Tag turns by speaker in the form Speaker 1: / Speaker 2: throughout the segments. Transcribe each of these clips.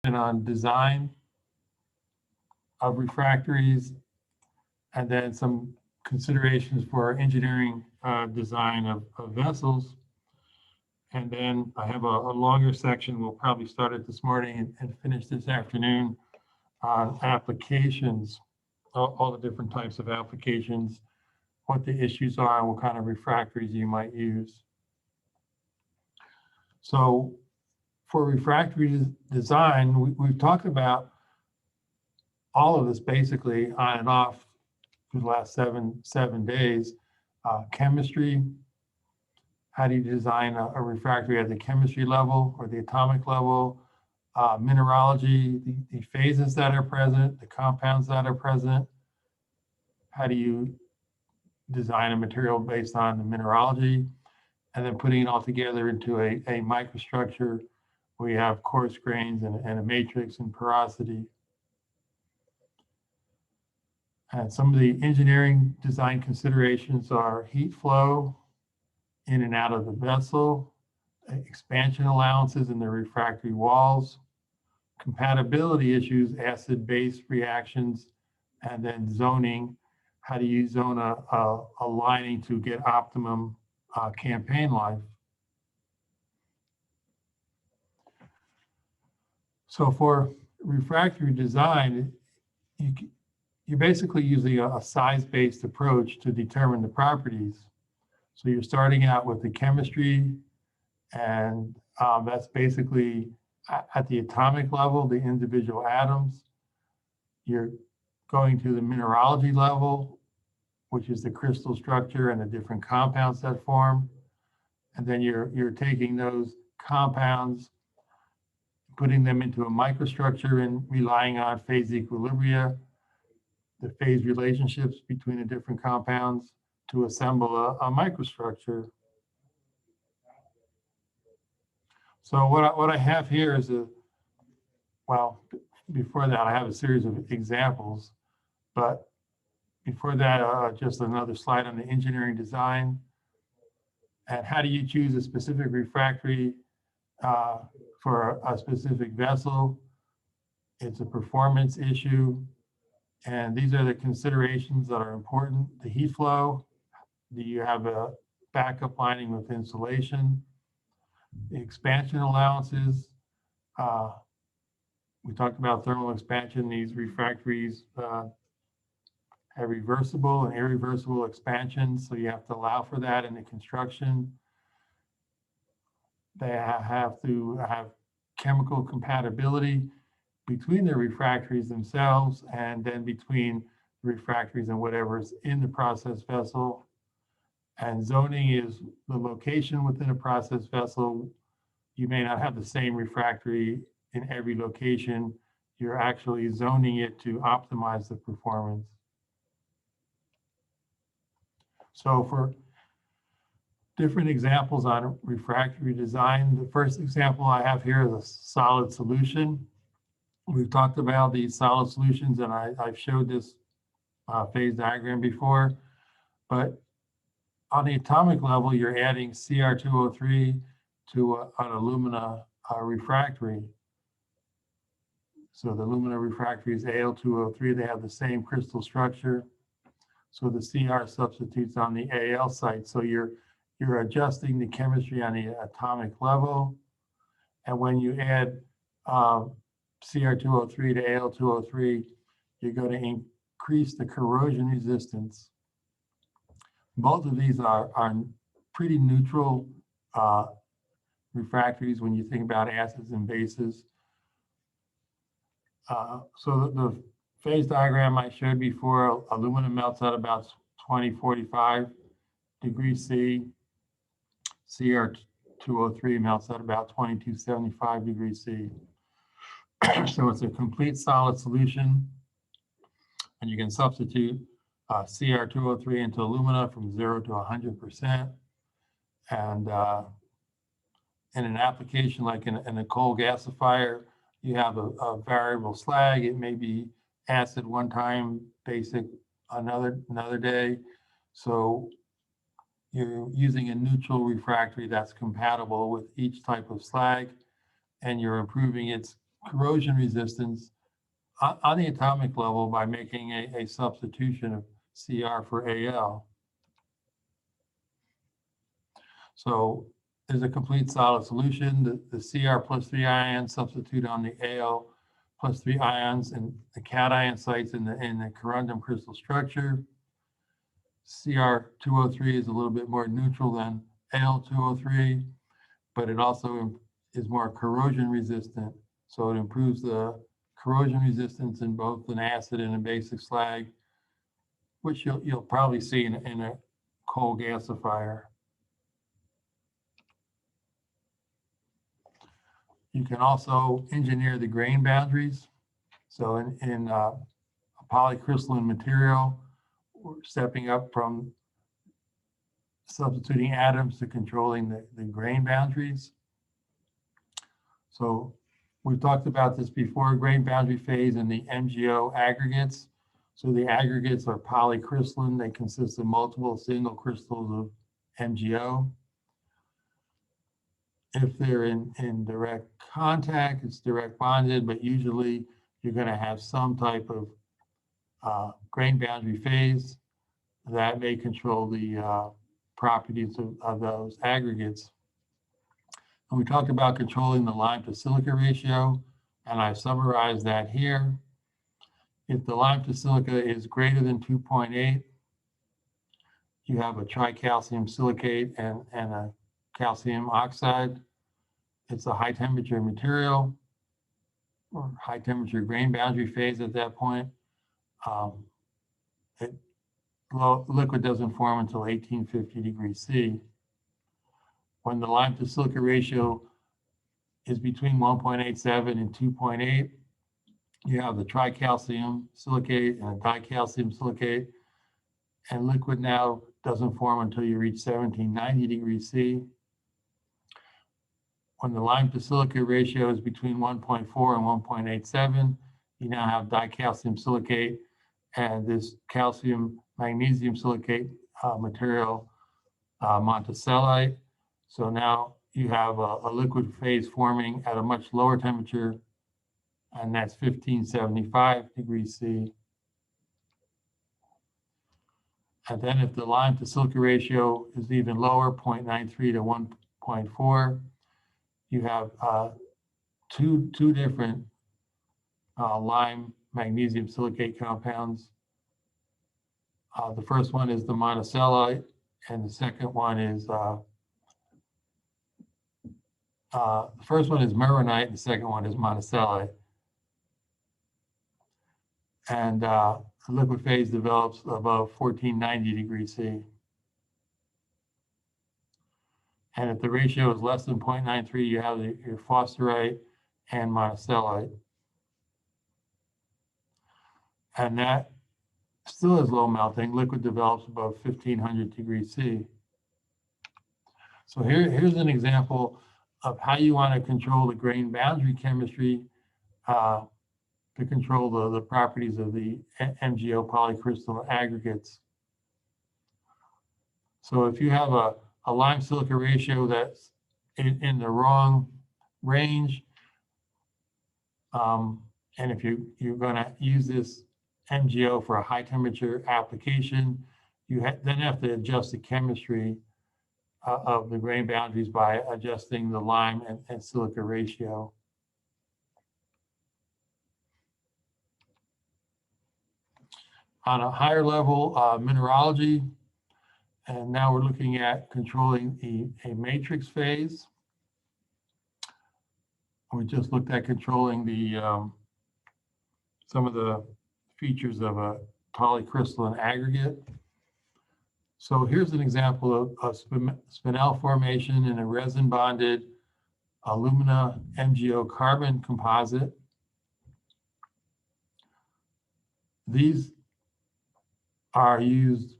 Speaker 1: on design of refractories, and then some considerations for engineering design of vessels. And then I have a longer section. We'll probably start it this morning and finish this afternoon on applications, all the different types of applications, what the issues are, and what kind of refractories you might use. So for refractory design, we've talked about all of this basically on and off for the last seven days. Chemistry, how do you design a refractory at the chemistry level or the atomic level? Mineralogy, the phases that are present, the compounds that are present. How do you design a material based on the mineralogy? And then putting it all together into a microstructure where you have coarse grains and a matrix and porosity. And some of the engineering design considerations are heat flow in and out of the vessel, expansion allowances in the refractory walls, compatibility issues, acid-base reactions, and then zoning. How do you zone a lining to get optimum campaign life? So for refractory design, you're basically using a size-based approach to determine the properties. So you're starting out with the chemistry, and that's basically at the atomic level, the individual atoms. You're going to the mineralogy level, which is the crystal structure and the different compounds that form. And then you're taking those compounds, putting them into a microstructure and relying on phase equilibria, the phase relationships between the different compounds to assemble a microstructure. So what I have here is well, before that, I have a series of examples, but before that, just another slide on the engineering design. And how do you choose a specific refractory for a specific vessel? It's a performance issue. And these are the considerations that are important. The heat flow, do you have a backup lining with insulation? The expansion allowances, we talked about thermal expansion. These refractories have reversible and irreversible expansions, so you have to allow for that in the construction. They have to have chemical compatibility between the refractories themselves and then between the refractories and whatever's in the process vessel. And zoning is the location within a process vessel. You may not have the same refractory in every location. You're actually zoning it to optimize the performance. So for different examples on refractory design, the first example I have here is a solid solution. We've talked about these solid solutions, and I've showed this phase diagram before, but on the atomic level, you're adding Cr2O3 to an alumina refractory. So the alumina refractory is Al2O3. They have the same crystal structure. So the Cr substitutes on the Al site. So you're adjusting the chemistry on the atomic level. And when you add Cr2O3 to Al2O3, you're going to increase the corrosion resistance. Both of these are pretty neutral refractories when you think about acids and bases. So the phase diagram I showed before, aluminum melts at about 2045 degrees C. Cr2O3 melts at about 2275 degrees C. So it's a complete solid solution, and you can substitute Cr2O3 into alumina from 0 to 100%. And in an application like in a coal gasifier, you have a variable slag. It may be acid one time, basic another day. So you're using a neutral refractory that's compatible with each type of slag, and you're improving its corrosion resistance on the atomic level by making a substitution of Cr for Al. So there's a complete solid solution. The Cr plus 3 ions substitute on the Al plus 3 ions and the cation sites in the corundum crystal structure. Cr2O3 is a little bit more neutral than Al2O3, but it also is more corrosion resistant. So it improves the corrosion resistance in both an acid and a basic slag, which you'll probably see in a coal gasifier. You can also engineer the grain boundaries. So in a polycrystalline material, we're stepping up from substituting atoms to controlling the grain boundaries. So we've talked about this before, grain boundary phase and the MgO aggregates. So the aggregates are polycrystalline. They consist of multiple single crystals of MgO. If they're in direct contact, it's direct bonded, but usually you're going to have some type of grain boundary phase that may control the properties of those aggregates. And we talked about controlling the lime to silica ratio, and I summarized that here. If the lime to silica is greater than 2.8, you have a tricalcium silicate and a calcium oxide. It's a high temperature material or high temperature grain boundary phase at that point. Liquid doesn't form until 1850 degrees C. When the lime to silica ratio is between 1.87 and 2.8, you have the tricalcium silicate and a dicalcium silicate, and liquid now doesn't form until you reach 1790 degrees C. When the lime to silica ratio is between 1.4 and 1.87, you now have dicalcium silicate and this calcium magnesium silicate material, monticelite. So now you have a liquid phase forming at a much lower temperature, and that's 1575 degrees C. And then if the lime to silica ratio is even lower, 0.93 to 1.4, you have two different lime magnesium silicate compounds. The first one is the monticelite, and the second one is the first one is meronite, and the second one is monticelite. And the liquid phase develops above 1490 degrees C. And if the ratio is less than 0.93, you have your phosphorite and monticelite. And that still is low melting. Liquid develops above 1500 degrees C. So here's an example of how you want to control the grain boundary chemistry to control the properties of the MgO polycrystalline aggregates. So if you have a lime silica ratio that's in the wrong range, and if you're going to use this MgO for a high temperature application, you then have to adjust the chemistry of the grain boundaries by adjusting the lime and silica ratio. On a higher level, mineralogy, and now we're looking at controlling a matrix phase. We just looked at controlling some of the features of a polycrystalline aggregate. So here's an example of spinel formation in a resin-bonded alumina MgO carbon composite. These are used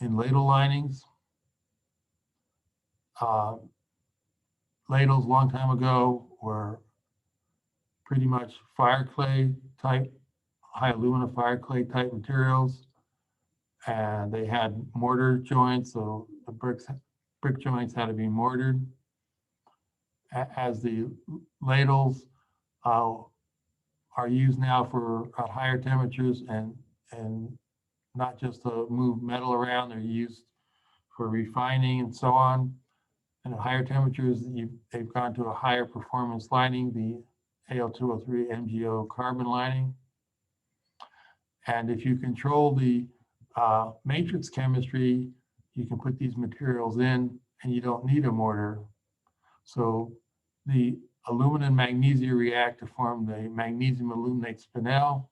Speaker 1: in ladle linings. Ladles a long time ago were pretty much fire clay type, high alumina fire clay type materials. And they had mortar joints, so the brick joints had to be mortared. As the ladles are used now for higher temperatures and not just to move metal around. They're used for refining and so on. And at higher temperatures, they've gone to a higher performance lining, the Al2O3 MgO carbon lining. And if you control the matrix chemistry, you can put these materials in and you don't need a mortar. So the alumina and magnesia react to form the magnesium aluminate spinel.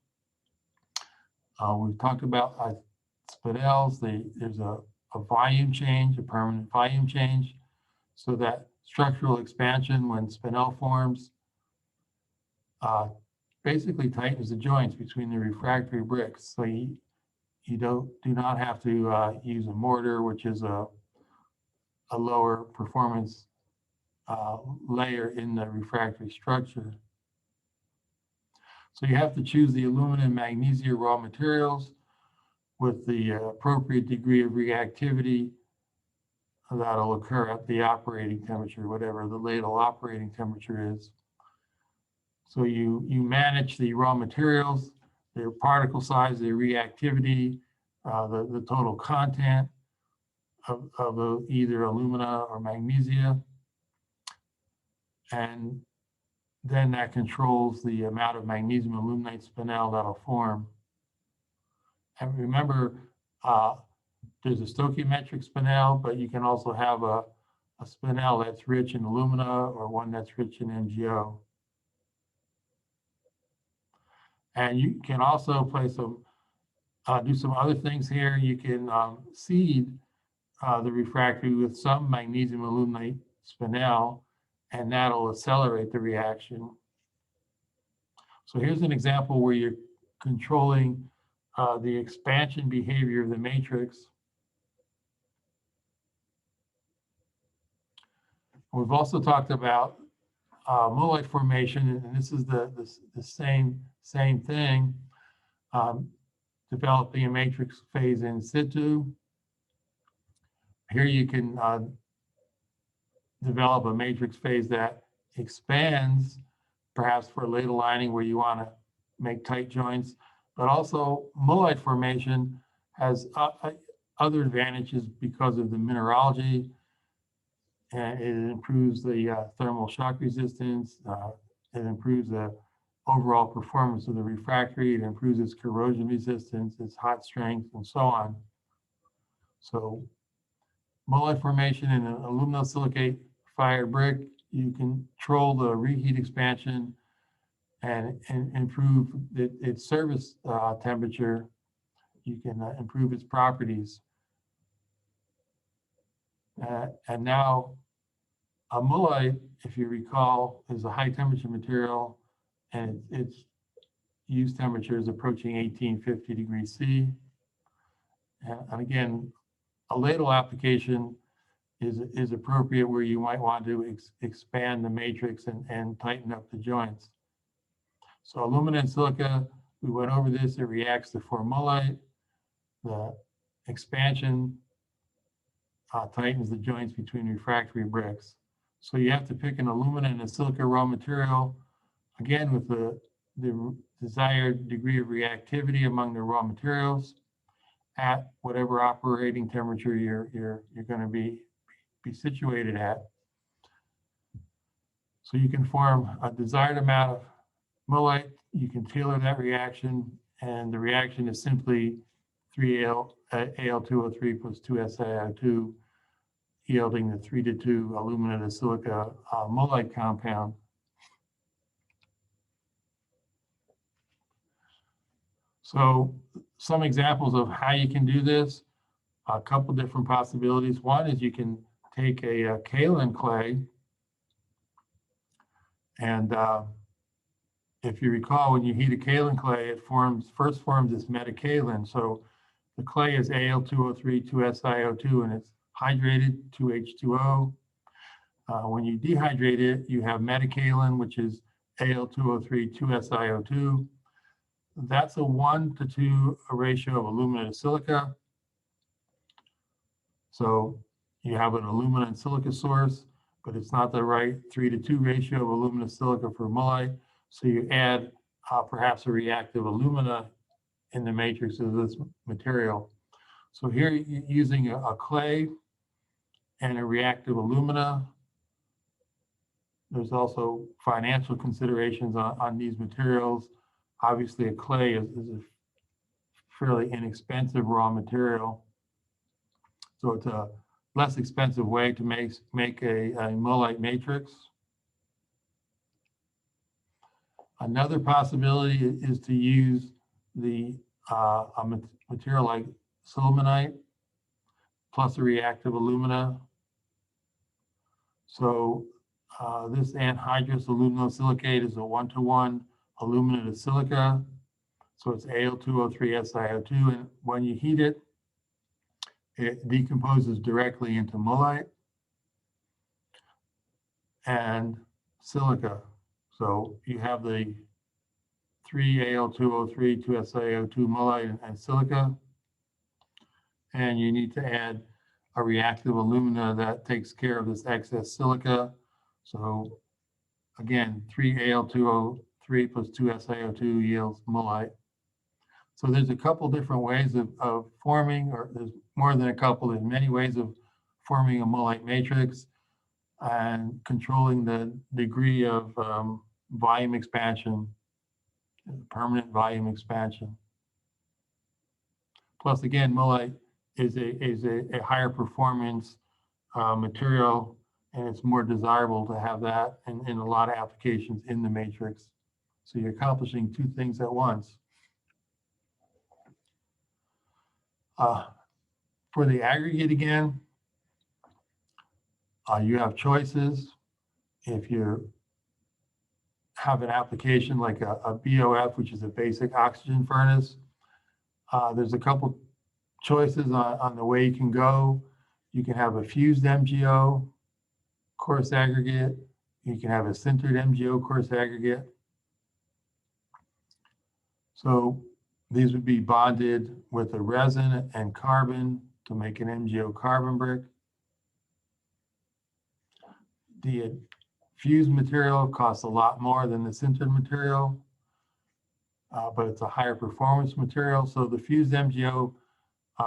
Speaker 1: We've talked about spinels. There's a volume change, a permanent volume change, so that structural expansion when spinel forms basically tightens the joints between the refractory bricks. So you do not have to use a mortar, which is a lower performance layer in the refractory structure. So you have to choose the alumina and magnesia raw materials with the appropriate degree of reactivity that'll occur at the operating temperature, whatever the ladle operating temperature is. So you manage the raw materials, their particle size, their reactivity, the total content of either alumina or magnesia. And then that controls the amount of magnesium aluminate spinel that'll form. And remember, there's a stoichiometric spinel, but you can also have a spinel that's rich in alumina or one that's rich in MgO. And you can also play do some other things here. You can seed the refractory with some magnesium aluminate spinel, and that'll accelerate the reaction. So here's an example where you're controlling the expansion behavior of the matrix. We've also talked about mullite formation, and this is the same thing, developing a matrix phase in situ. Here you can develop a matrix phase that expands, perhaps for ladle lining where you want to make tight joints, but also mullite formation has other advantages because of the mineralogy. And it improves the thermal shock resistance. It improves the overall performance of the refractory. It improves its corrosion resistance, its hot strength, and so on. So mullite formation in an aluminosilicate fired brick, you control the reheat expansion and improve its service temperature. You can improve its properties. And now a mullite, if you recall, is a high temperature material, and its use temperature is approaching 1850 degrees C. And again, a ladle application is appropriate where you might want to expand the matrix and tighten up the joints. So alumina and silica, we went over this, it reacts to form mullite. The expansion tightens the joints between refractory bricks. So you have to pick an alumina and a silica raw material, again with the desired degree of reactivity among the raw materials at whatever operating temperature you're going to be situated at. So you can form a desired amount of mullite, you can tailor that reaction, and the reaction is simply 3Al2O3 plus 2SiO2, yielding the 3:2 alumina to silica mullite compound. So some examples of how you can do this, a couple different possibilities. One is you can take a kaolin clay, and if you recall, when you heat a kaolin clay, it first forms this metakaolin. So the clay is Al2O3, 2SiO2, and it's hydrated, 2H2O. When you dehydrate it, you have metakaolin, which is Al2O3, 2SiO2. That's a 1:2 ratio of alumina to silica. So you have an alumina and silica source, but it's not the right 3:2 ratio of alumina to silica for mullite. So you add perhaps a reactive alumina in the matrix of this material. So here you're using a clay and a reactive alumina. There's also financial considerations on these materials. Obviously, a clay is a fairly inexpensive raw material. So it's a less expensive way to make a mullite matrix. Another possibility is to use a material like sillimanite plus a reactive alumina. So this anhydrous aluminosilicate is a 1-to-1 alumina to silica. So it's Al2O3 SiO2, and when you heat it, it decomposes directly into mullite and silica. So you have the 3Al2O3, 2SiO2 mullite and silica, and you need to add a reactive alumina that takes care of this excess silica. So again, 3Al2O3 plus 2SiO2 yields mullite. So there's a couple different ways of forming, or there's more than a couple, there's many ways of forming a mullite matrix and controlling the degree of volume expansion, permanent volume expansion. Plus, again, mullite is a higher performance material, and it's more desirable to have that in a lot of applications in the matrix. So you're accomplishing two things at once. For the aggregate again, you have choices. If you have an application like a BOF, which is a basic oxygen furnace, there's a couple choices on the way you can go. You can have a fused MgO coarse aggregate. You can have a sintered MgO coarse aggregate. So these would be bonded with a resin and carbon to make an MgO carbon brick. The fused material costs a lot more than the sintered material, but it's a higher performance material. So the fused MgO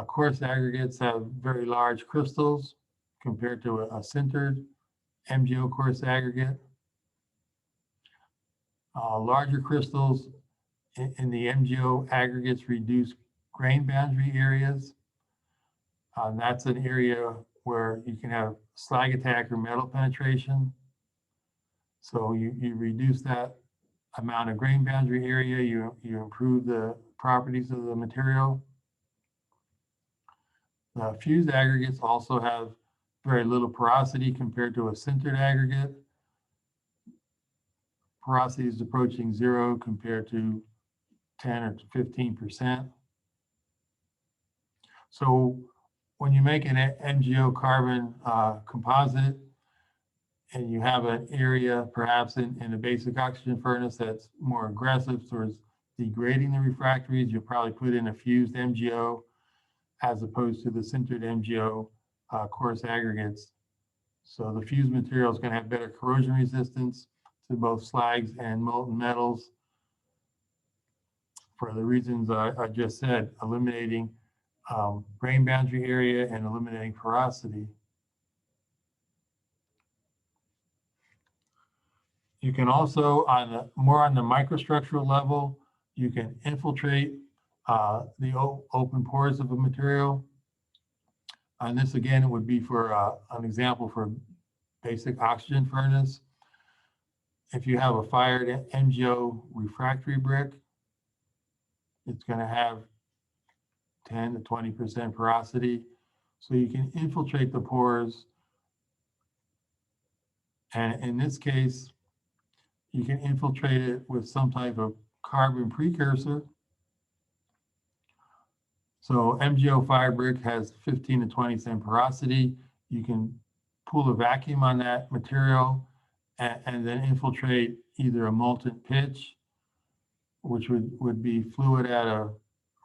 Speaker 1: coarse aggregates have very large crystals compared to a sintered MgO coarse aggregate. Larger crystals in the MgO aggregates reduce grain boundary areas. That's an area where you can have slag attack or metal penetration. So you reduce that amount of grain boundary area, you improve the properties of the material. Fused aggregates also have very little porosity compared to a sintered aggregate. Porosity is approaching 0 compared to 10 or 15%. So when you make an MgO carbon composite and you have an area perhaps in a basic oxygen furnace that's more aggressive towards degrading the refractories, you'll probably put in a fused MgO as opposed to the sintered MgO coarse aggregates. So the fused material is going to have better corrosion resistance to both slags and molten metals for the reasons I just said, eliminating grain boundary area and eliminating porosity. You can also, more on the microstructural level, you can infiltrate the open pores of a material. And this again would be for an example for basic oxygen furnace. If you have a fired MgO refractory brick, it's going to have 10 to 20% porosity. So you can infiltrate the pores. And in this case, you can infiltrate it with some type of carbon precursor. So MgO fire brick has 15 to 20% porosity. You can pull a vacuum on that material and then infiltrate either a molten pitch, which would be fluid at a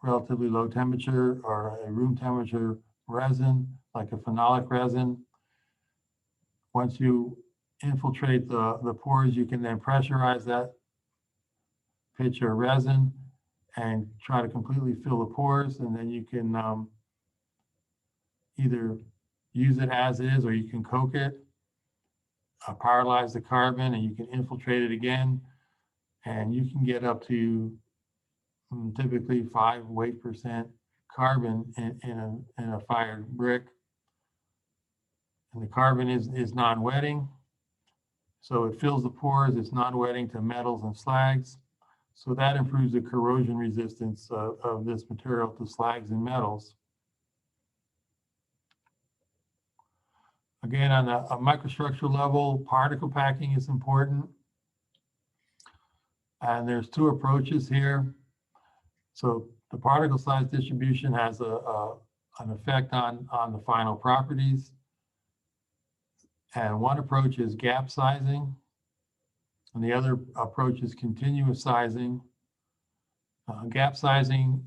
Speaker 1: relatively low temperature, or a room temperature resin, like a phenolic resin. Once you infiltrate the pores, you can then pressurize that pitch or resin and try to completely fill the pores, and then you can either use it as is or you can coke it, pyrolyze the carbon, and you can infiltrate it again, and you can get up to typically 5 weight percent carbon in a fired brick. And the carbon is non-wetting, so it fills the pores. It's non-wetting to metals and slags. So that improves the corrosion resistance of this material to slags and metals. Again, on a microstructure level, particle packing is important. And there's two approaches here. So the particle size distribution has an effect on the final properties. And one approach is gap sizing, and the other approach is continuous sizing. Gap sizing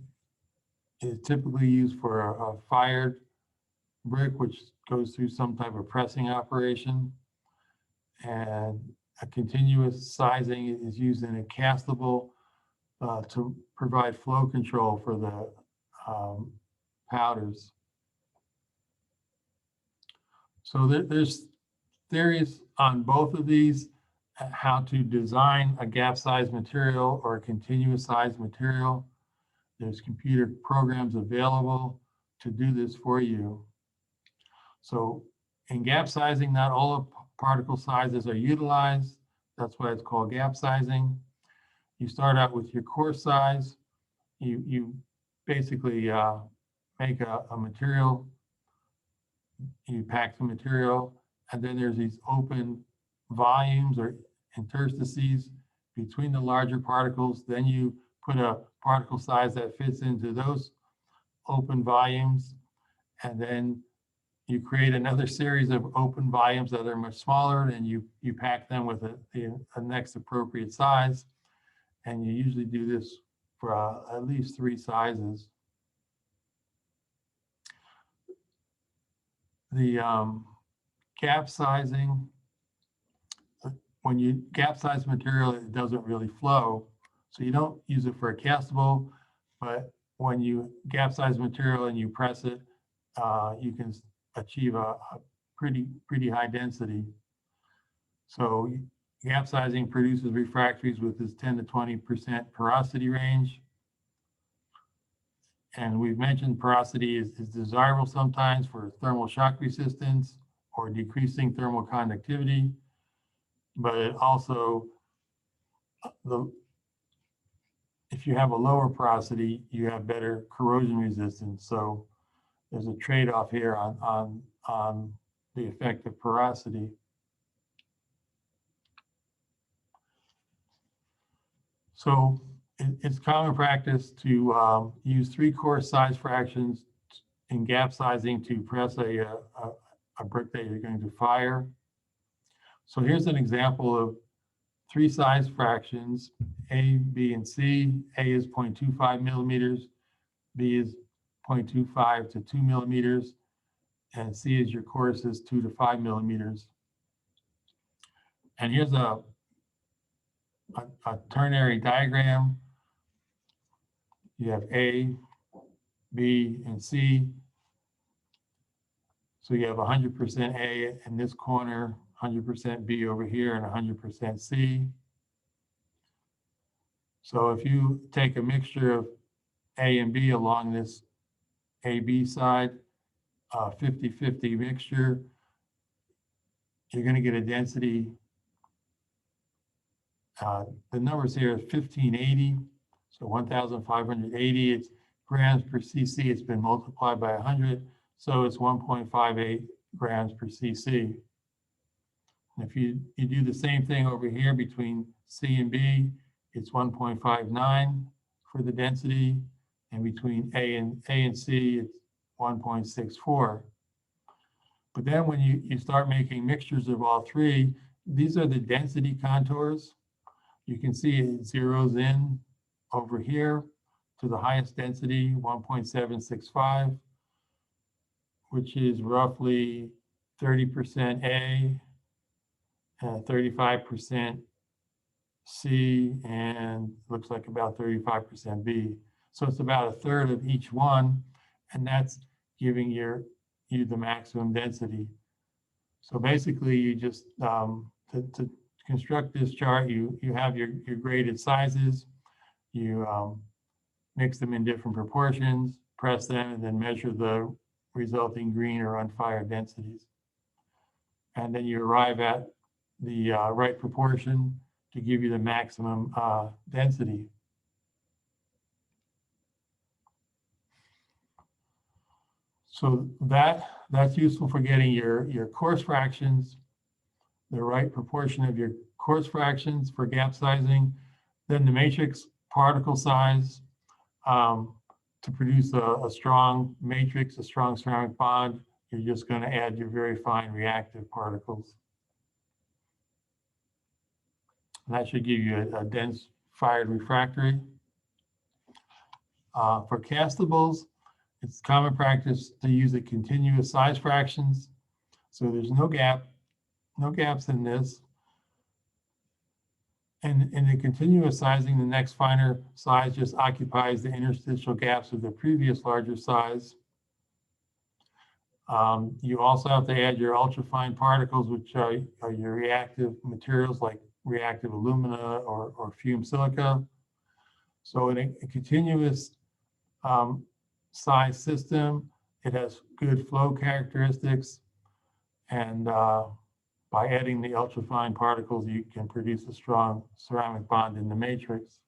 Speaker 1: is typically used for a fired brick, which goes through some type of pressing operation. And a continuous sizing is used in a castable to provide flow control for the powders. So there's theories on both of these, how to design a gap size material or a continuous size material. There's computer programs available to do this for you. So in gap sizing, not all particle sizes are utilized. That's why it's called gap sizing. You start out with your coarse size. You basically make a material, you pack the material, and then there's these open volumes or interstices between the larger particles. Then you put a particle size that fits into those open volumes, and then you create another series of open volumes that are much smaller, and you pack them with a next appropriate size. And you usually do this for at least 3 sizes. The gap sizing, when you gap size material, it doesn't really flow. So you don't use it for a castable, but when you gap size material and you press it, you can achieve a pretty high density. So gap sizing produces refractories with this 10 to 20% porosity range. And we've mentioned porosity is desirable sometimes for thermal shock resistance or decreasing thermal conductivity, but it also, if you have a lower porosity, you have better corrosion resistance. So there's a trade-off here on the effect of porosity. So it's common practice to use 3 coarse size fractions in gap sizing to press a brick that you're going to fire. So here's an example of 3 size fractions, A, B, and C. A is 0.25 millimeters, B is 0.25 to 2 millimeters, and C is your coarse is 2 to 5 millimeters. And here's a ternary diagram. You have A, B, and C. So you have 100% A in this corner, 100% B over here, and 100% C. So if you take a mixture of A and B along this AB side, 50-50 mixture, you're going to get a density. The numbers here are 1580, so 1,580. It's grams per cc. It's been multiplied by 100, so it's 1.58 grams per cc. And if you do the same thing over here between C and B, it's 1.59 for the density, and between A and C, it's 1.64. But then when you start making mixtures of all 3, these are the density contours. You can see it zeroes in over here to the highest density, 1.765, which is roughly 30% A, 35% C, and looks like about 35% B. So it's about a third of each one, and that's giving you the maximum density. So basically, you just to construct this chart, you have your graded sizes, you mix them in different proportions, press them, and then measure the resulting green or unfired densities. And then you arrive at the right proportion to give you the maximum density. So that's useful for getting your coarse fractions, the right proportion of your coarse fractions for gap sizing, then the matrix particle size to produce a strong matrix, a strong ceramic bond. You're just going to add your very fine reactive particles. And that should give you a dense fired refractory. For castables, it's common practice to use a continuous size fractions. So there's no gaps in this. And in the continuous sizing, the next finer size just occupies the interstitial gaps of the previous larger size. You also have to add your ultrafine particles, which are your reactive materials like reactive alumina or fumed silica. So in a continuous size system, it has good flow characteristics, and by adding the ultrafine particles, you can produce a strong ceramic bond in the matrix.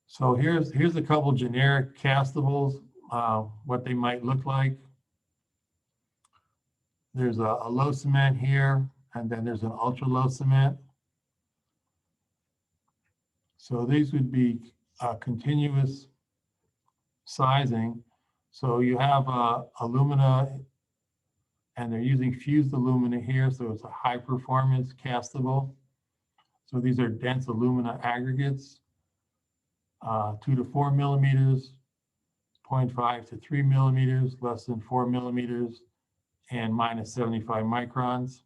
Speaker 1: So here's a couple generic castables, what they might look like. There's a low cement here, and then there's an ultra low cement. So these would be continuous sizing. So you have alumina, and they're using fused alumina here, so it's a high performance castable. So these are dense alumina aggregates, 2 to 4 millimeters, 0.5 to 3 millimeters, less than 4 millimeters, and minus 75 microns.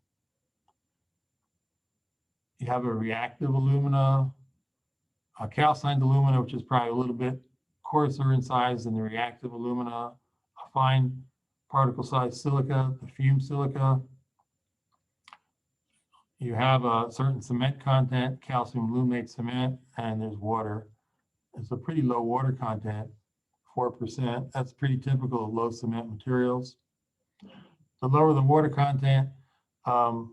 Speaker 1: You have a reactive alumina, a calcined alumina, which is probably a little bit coarser in size than the reactive alumina, a fine particle size silica, the fumed silica. You have a certain cement content, calcium aluminate cement, and there's water. It's a pretty low water content, 4%. That's pretty typical of low cement materials. The lower the water content, the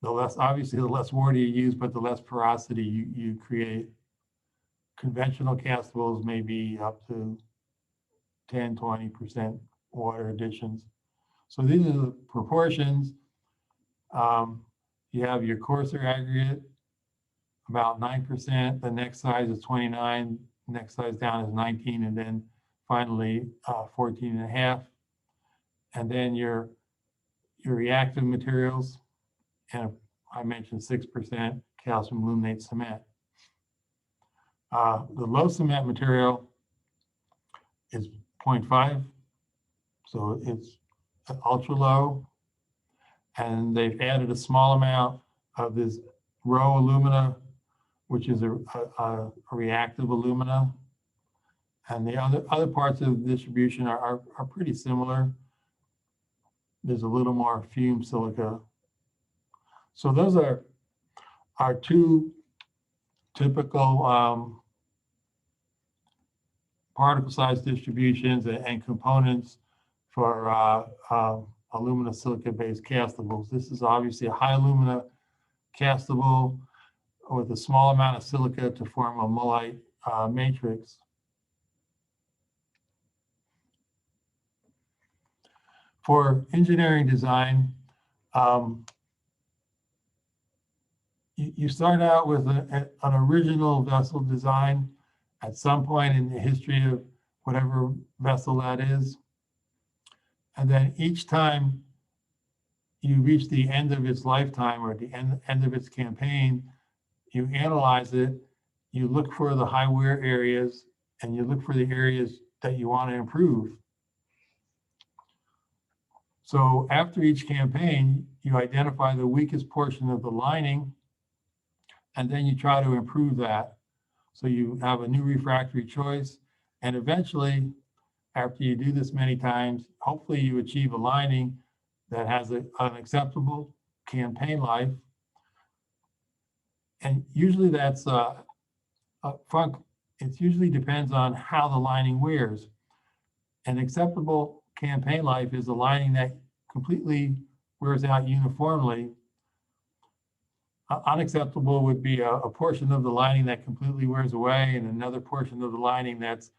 Speaker 1: less, obviously, the less water you use, but the less porosity you create. Conventional castables may be up to 10, 20% water additions. So these are the proportions. You have your coarser aggregate, about 9%. The next size is 29. Next size down is 19, and then finally 14.5. And then your reactive materials, and I mentioned 6% calcium aluminate cement. The low cement material is 0.5, so it's ultra low. And they've added a small amount of this raw alumina, which is a reactive alumina. And the other parts of the distribution are pretty similar. There's a little more fumed silica. So those are two typical particle size distributions and components for alumina silica based castables. This is obviously a high alumina castable with a small amount of silica to form a mullite matrix. For engineering design, you start out with an original vessel design at some point in the history of whatever vessel that is. And then each time you reach the end of its lifetime or the end of its campaign, you analyze it, you look for the high wear areas, and you look for the areas that you want to improve. So after each campaign, you identify the weakest portion of the lining, and then you try to improve that. So you have a new refractory choice, and eventually, after you do this many times, hopefully you achieve a lining that has an acceptable campaign life. And usually that's it usually depends on how the lining wears. An acceptable campaign life is a lining that completely wears out uniformly. Unacceptable would be a portion of the lining that completely wears away and another portion of the lining that's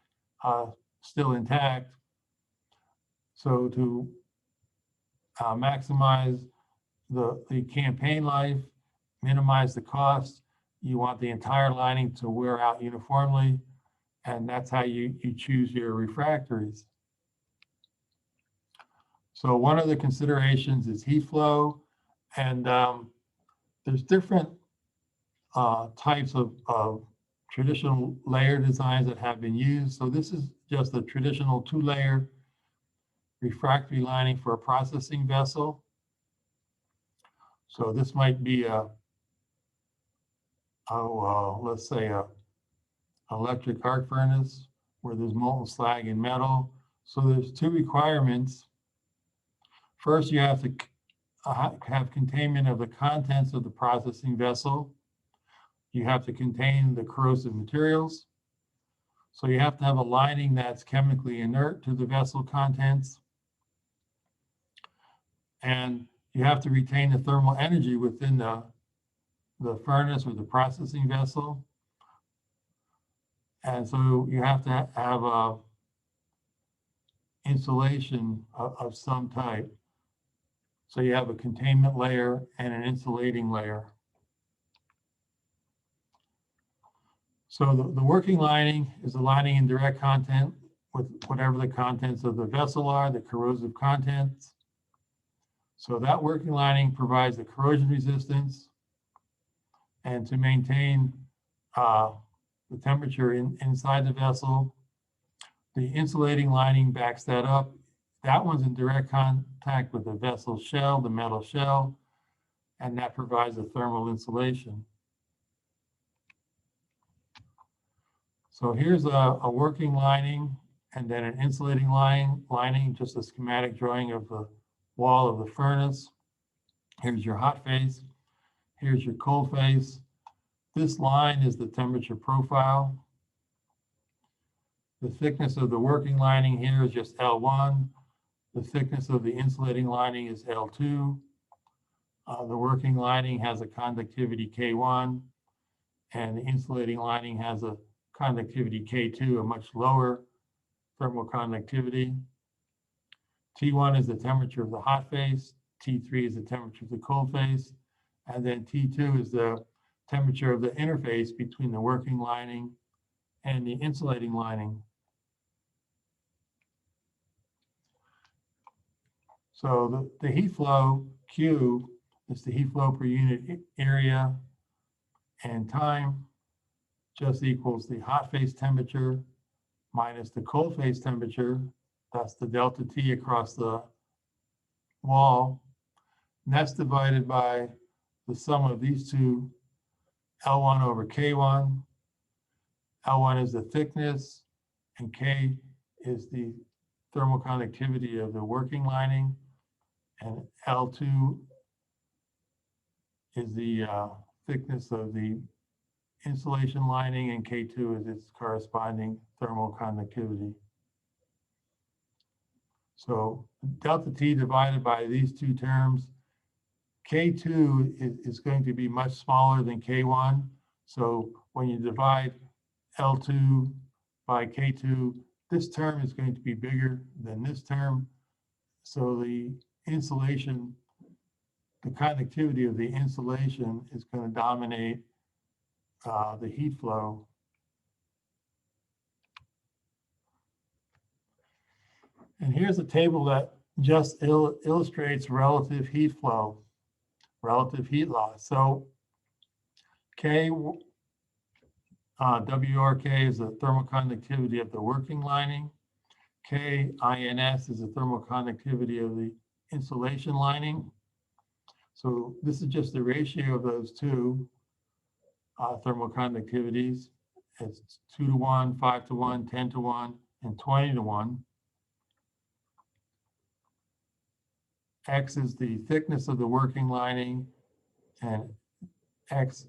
Speaker 1: still intact. So to maximize the campaign life, minimize the cost, you want the entire lining to wear out uniformly, and that's how you choose your refractories. So one of the considerations is heat flow, and there's different types of traditional layer designs that have been used. So this is just a traditional 2-layer refractory lining for a processing vessel. So this might be let's say a electric arc furnace where there's molten slag and metal. So there's 2 requirements. First, you have to have containment of the contents of the processing vessel. You have to contain the corrosive materials. So you have to have a lining that's chemically inert to the vessel contents. And you have to retain the thermal energy within the furnace or the processing vessel. And so you have to have insulation of some type. So you have a containment layer and an insulating layer. So the working lining is a lining in direct content with whatever the contents of the vessel are, the corrosive contents. So that working lining provides the corrosion resistance, and to maintain the temperature inside the vessel. The insulating lining backs that up. That one's in direct contact with the vessel shell, the metal shell, and that provides a thermal insulation. So here's a working lining and then an insulating lining, just a schematic drawing of the wall of the furnace. Here's your hot face. Here's your cold face. This line is the temperature profile. The thickness of the working lining here is just L1. The thickness of the insulating lining is L2. The working lining has a conductivity K1, and the insulating lining has a conductivity K2, a much lower thermal conductivity. T1 is the temperature of the hot face. T3 is the temperature of the cold face. And then T2 is the temperature of the interface between the working lining and the insulating lining. So the heat flow, Q, is the heat flow per unit area and time, just equals the hot face temperature minus the cold face temperature. That's the delta T across the wall. And that's divided by the sum of these two, L1 over K1. L1 is the thickness, and K is the thermal conductivity of the working lining, and L2 is the thickness of the insulation lining, and K2 is its corresponding thermal conductivity. So delta T divided by these two terms, K2 is going to be much smaller than K1. So when you divide L2 by K2, this term is going to be bigger than this term. So the insulation, the conductivity of the insulation is going to dominate the heat flow. And here's a table that just illustrates relative heat flow, relative heat loss. So K, WRK is the thermal conductivity of the working lining. KINS is the thermal conductivity of the insulation lining. So this is just the ratio of those two thermal conductivities. It's 2 to 1, 5 to 1, 10 to 1, and 20 to 1. X is the thickness of the working lining, and X,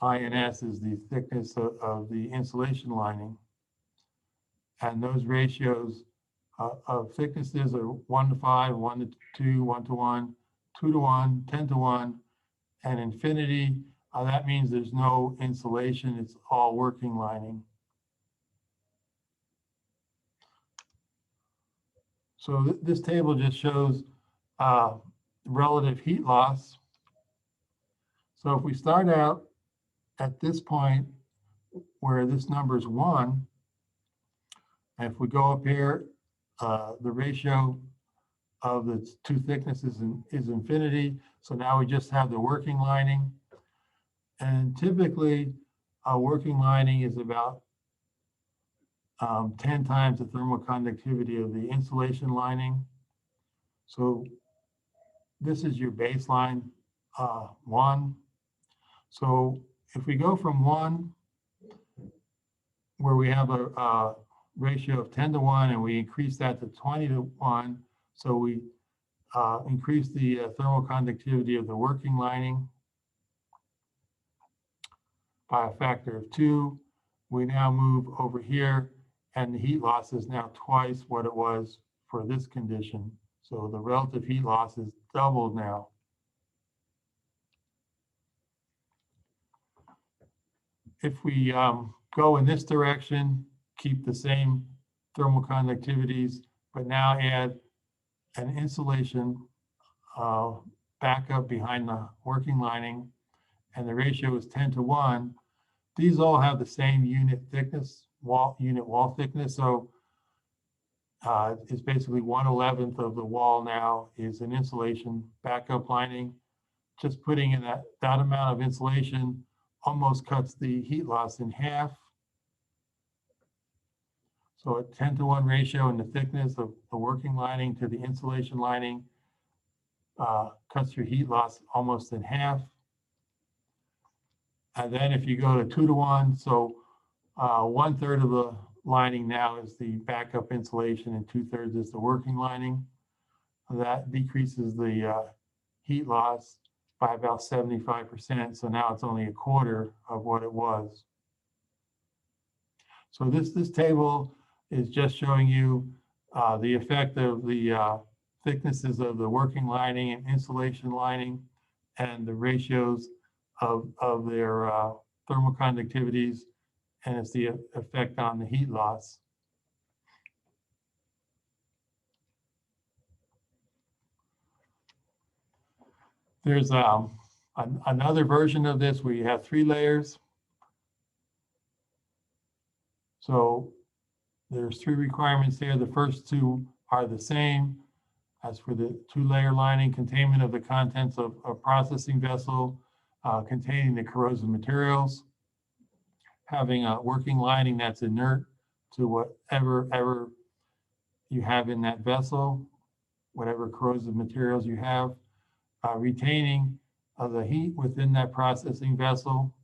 Speaker 1: I, and S is the thickness of the insulation lining. And those ratios of thicknesses are 1 to 5, 1 to 2, 1 to 1, 2 to 1, 10 to 1, and infinity. That means there's no insulation, it's all working lining. So this table just shows relative heat loss. So if we start out at this point where this number is 1, and if we go up here, the ratio of the two thicknesses is infinity. So now we just have the working lining. And typically, a working lining is about 10 times the thermal conductivity of the insulation lining. So this is your baseline 1. So if we go from 1, where we have a ratio of 10 to 1, and we increase that to 20 to 1, so we increase the thermal conductivity of the working lining by a factor of 2. We now move over here, and the heat loss is now twice what it was for this condition. So the relative heat loss is doubled now. If we go in this direction, keep the same thermal conductivities, but now add an insulation backup behind the working lining, and the ratio is 10 to 1. These all have the same unit thickness, unit wall thickness. So it's basically 1/11 of the wall now is an insulation backup lining. Just putting in that amount of insulation almost cuts the heat loss in half. So a 10 to 1 ratio in the thickness of the working lining to the insulation lining cuts your heat loss almost in half. And then if you go to 2 to 1, so 1/3 of the lining now is the backup insulation and 2/3 is the working lining. That decreases the heat loss by about 75%. So now it's only a quarter of what it was. So this table is just showing you the effect of the thicknesses of the working lining and insulation lining and the ratios of their thermal conductivities, and it's the effect on the heat loss. There's another version of this where you have 3 layers. So there's 3 requirements here. The first 2 are the same. As for the 2-layer lining, containment of the contents of a processing vessel containing the corrosive materials, having a working lining that's inert to whatever you have in that vessel, whatever corrosive materials you have, retaining the heat within that processing vessel.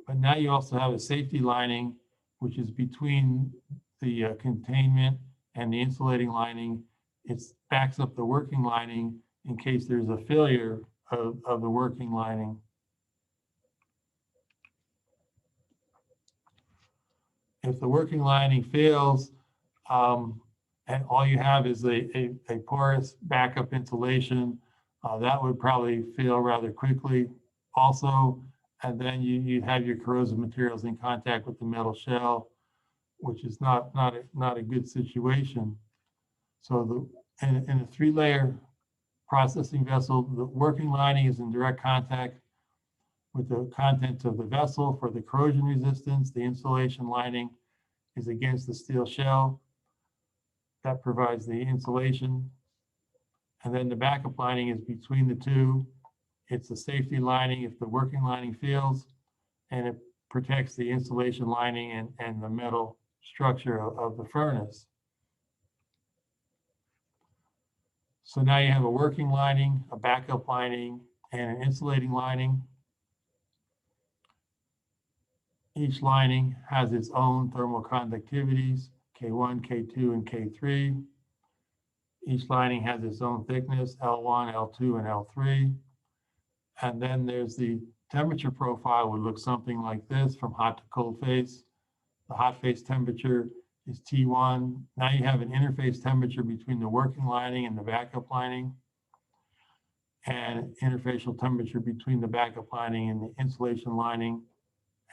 Speaker 1: But now you also have a safety lining, which is between the containment and the insulating lining. It backs up the working lining in case there's a failure of the working lining. If the working lining fails, and all you have is a porous backup insulation, that would probably fail rather quickly also. And then you have your corrosive materials in contact with the metal shell, which is not a good situation. So in a 3-layer processing vessel, the working lining is in direct contact with the contents of the vessel for the corrosion resistance. The insulation lining is against the steel shell. That provides the insulation. And then the backup lining is between the 2. It's a safety lining if the working lining fails, and it protects the insulation lining and the metal structure of the furnace. So now you have a working lining, a backup lining, and an insulating lining. Each lining has its own thermal conductivities, K1, K2, and K3. Each lining has its own thickness, L1, L2, and L3. And then there's the temperature profile would look something like this from hot to cold face. The hot face temperature is T1. Now you have an interface temperature between the working lining and the backup lining, and interfacial temperature between the backup lining and the insulation lining,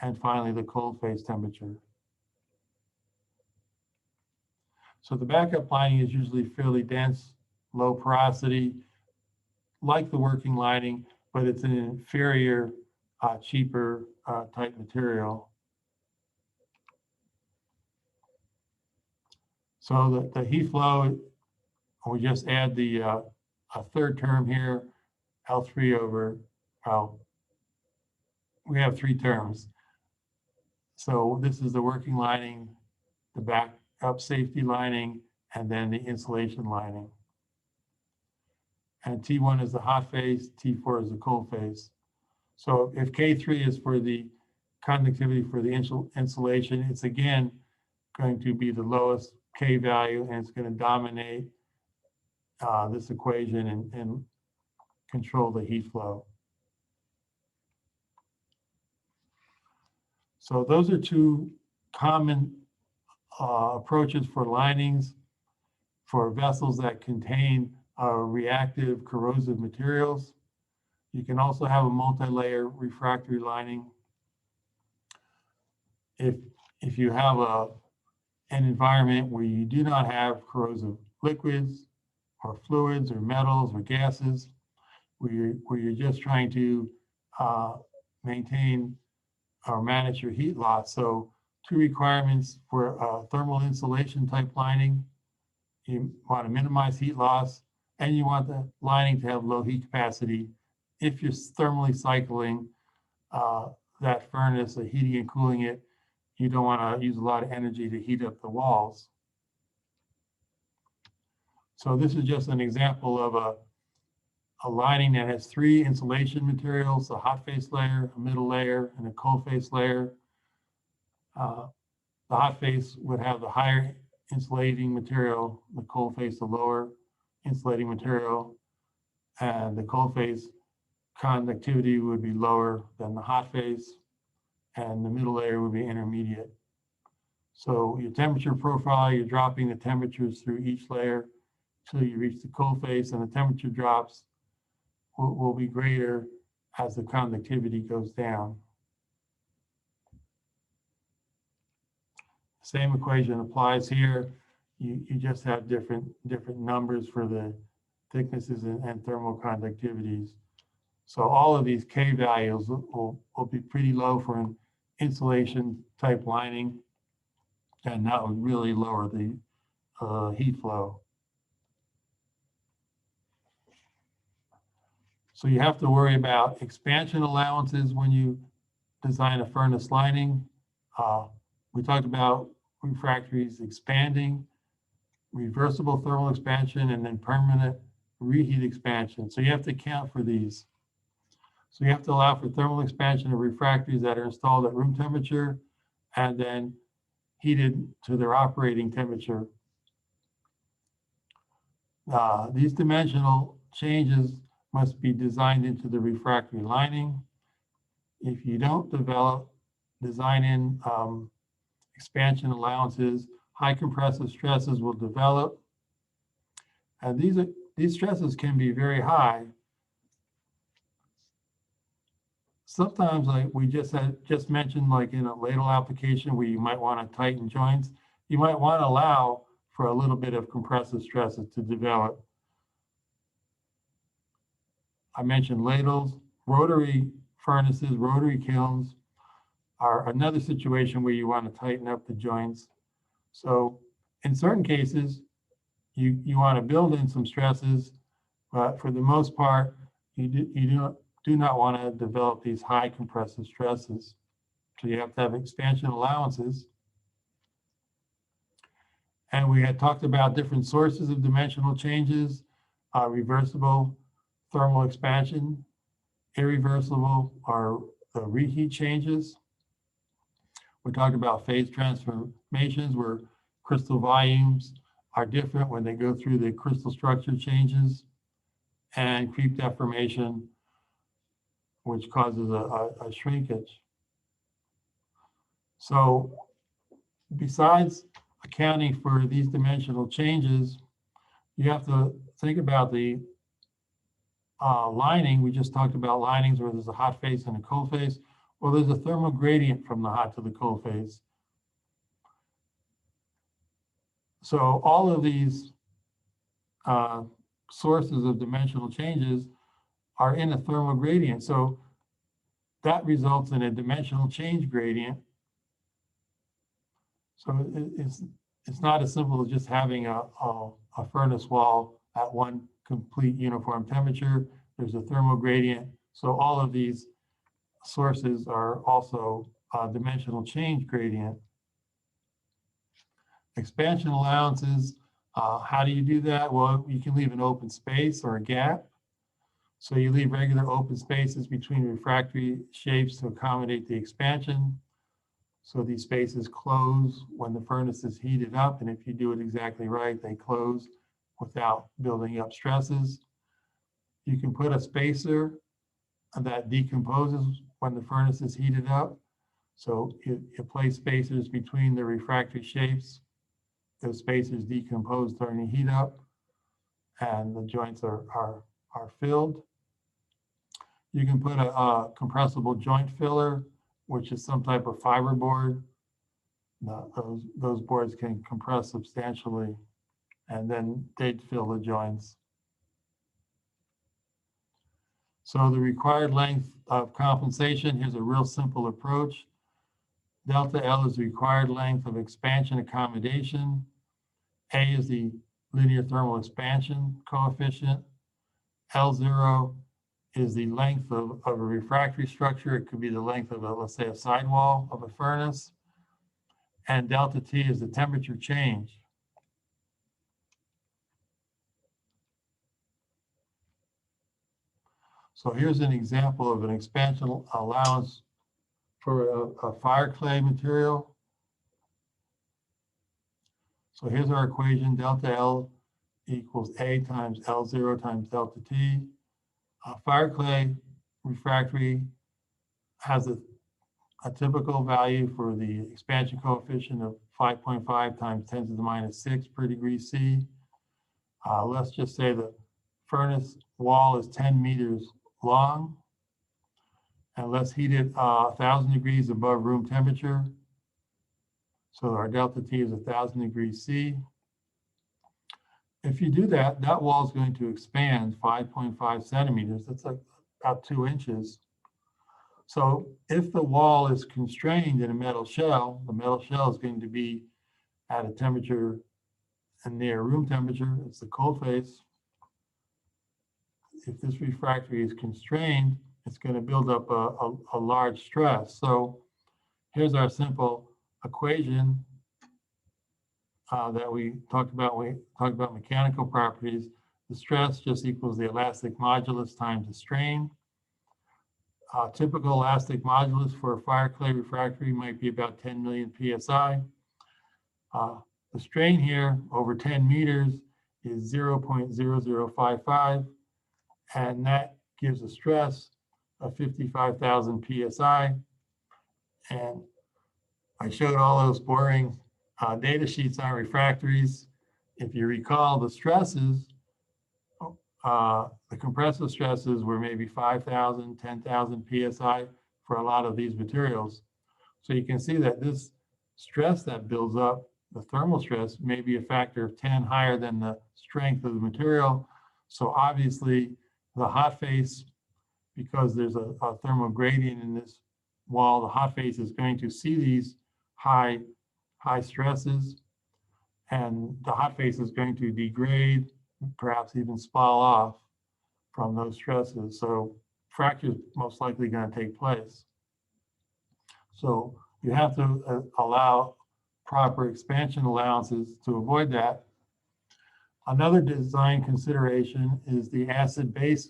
Speaker 1: and finally the cold face temperature. So the backup lining is usually fairly dense, low porosity, like the working lining, but it's an inferior, cheaper type material. So the heat flow, we just add the a third term here, L3 over, well, we have three terms. So this is the working lining, the backup safety lining, and then the insulation lining. And T1 is the hot phase, T4 is the cold phase. So if K3 is for the conductivity for the insulation, it's again going to be the lowest K value, and it's going to dominate this equation and control the heat flow. So those are two common approaches for linings for vessels that contain reactive corrosive materials. You can also have a multi-layer refractory lining. If you have an environment where you do not have corrosive liquids or fluids or metals or gases, where you're just trying to maintain or manage your heat loss. So two requirements for thermal insulation type lining: you want to minimize heat loss, and you want the lining to have low heat capacity. If you're thermally cycling that furnace, heating and cooling it, you don't want to use a lot of energy to heat up the walls. So this is just an example of a lining that has three insulation materials: a hot face layer, a middle layer, and a cold face layer. The hot face would have the higher insulating material, the cold face the lower insulating material, and the cold face conductivity would be lower than the hot face, and the middle layer would be intermediate. So your temperature profile, you're dropping the temperatures through each layer until you reach the cold face, and the temperature drops will be greater as the conductivity goes down. Same equation applies here. You just have different numbers for the thicknesses and thermal conductivities. So all of these K values will be pretty low for an insulation type lining, and that would really lower the heat flow. So you have to worry about expansion allowances when you design a furnace lining. We talked about refractories expanding, reversible thermal expansion, and then permanent reheat expansion. So you have to account for these. So you have to allow for thermal expansion of refractories that are installed at room temperature and then heated to their operating temperature. These dimensional changes must be designed into the refractory lining. If you don't design in expansion allowances, high compressive stresses will develop. And these stresses can be very high. Sometimes, like we just mentioned, like in a ladle application where you might want to tighten joints, you might want to allow for a little bit of compressive stresses to develop. I mentioned ladles, rotary furnaces, rotary kilns are another situation where you want to tighten up the joints. So in certain cases, you want to build in some stresses, but for the most part, you do not want to develop these high compressive stresses. So you have to have expansion allowances. And we had talked about different sources of dimensional changes. reversible thermal expansion. Irreversible are the reheat changes. We talked about phase transformations where crystal volumes are different when they go through the crystal structure changes, and creep deformation, which causes a shrinkage. So besides accounting for these dimensional changes, you have to think about the lining. We just talked about linings where there's a hot face and a cold face. Well, there's a thermal gradient from the hot to the cold face. So all of these sources of dimensional changes are in a thermal gradient. So that results in a dimensional change gradient. So it's not as simple as just having a furnace wall at one complete uniform temperature. There's a thermal gradient. So all of these sources are also dimensional change gradient. Expansion allowances, how do you do that? Well, you can leave an open space or a gap. So you leave regular open spaces between refractory shapes to accommodate the expansion. So these spaces close when the furnace is heated up, and if you do it exactly right, they close without building up stresses. You can put a spacer that decomposes when the furnace is heated up. So you place spacers between the refractory shapes. Those spacers decompose during the heat up, and the joints are filled. You can put a compressible joint filler, which is some type of fiber board. Those boards can compress substantially, and then they'd fill the joints. So the required length of compensation, here's a real simple approach. Delta L is the required length of expansion accommodation. A is the linear thermal expansion coefficient. L0 is the length of a refractory structure. It could be the length of, let's say, a sidewall of a furnace. And delta T is the temperature change. So here's an example of an expansion allowance for a fire clay material. So here's our equation, delta L equals A times L0 times delta T. Fire clay refractory has a typical value for the expansion coefficient of 5.5 times 10 to the minus 6 per degree C. Let's just say the furnace wall is 10 meters long, and let's heat it 1,000 degrees above room temperature. So our delta T is 1,000 degrees C. If you do that, that wall is going to expand 5.5 centimeters. That's like about 2 inches. So if the wall is constrained in a metal shell, the metal shell is going to be at a temperature near room temperature. It's the cold face. If this refractory is constrained, it's going to build up a large stress. So here's our simple equation that we talked about. We talked about mechanical properties. The stress just equals the elastic modulus times the strain. Typical elastic modulus for a fire clay refractory might be about 10 million psi. The strain here over 10 meters is 0.0055, and that gives a stress of 55,000 psi. And I showed all those boring data sheets on refractories. If you recall, the stresses, the compressive stresses were maybe 5,000, 10,000 psi for a lot of these materials. So you can see that this stress that builds up, the thermal stress, may be a factor of 10 higher than the strength of the material. So obviously the hot face, because there's a thermal gradient in this wall, the hot face is going to see these high stresses, and the hot face is going to degrade, perhaps even spall off from those stresses. So fracture is most likely going to take place. So you have to allow proper expansion allowances to avoid that. Another design consideration is the acid-base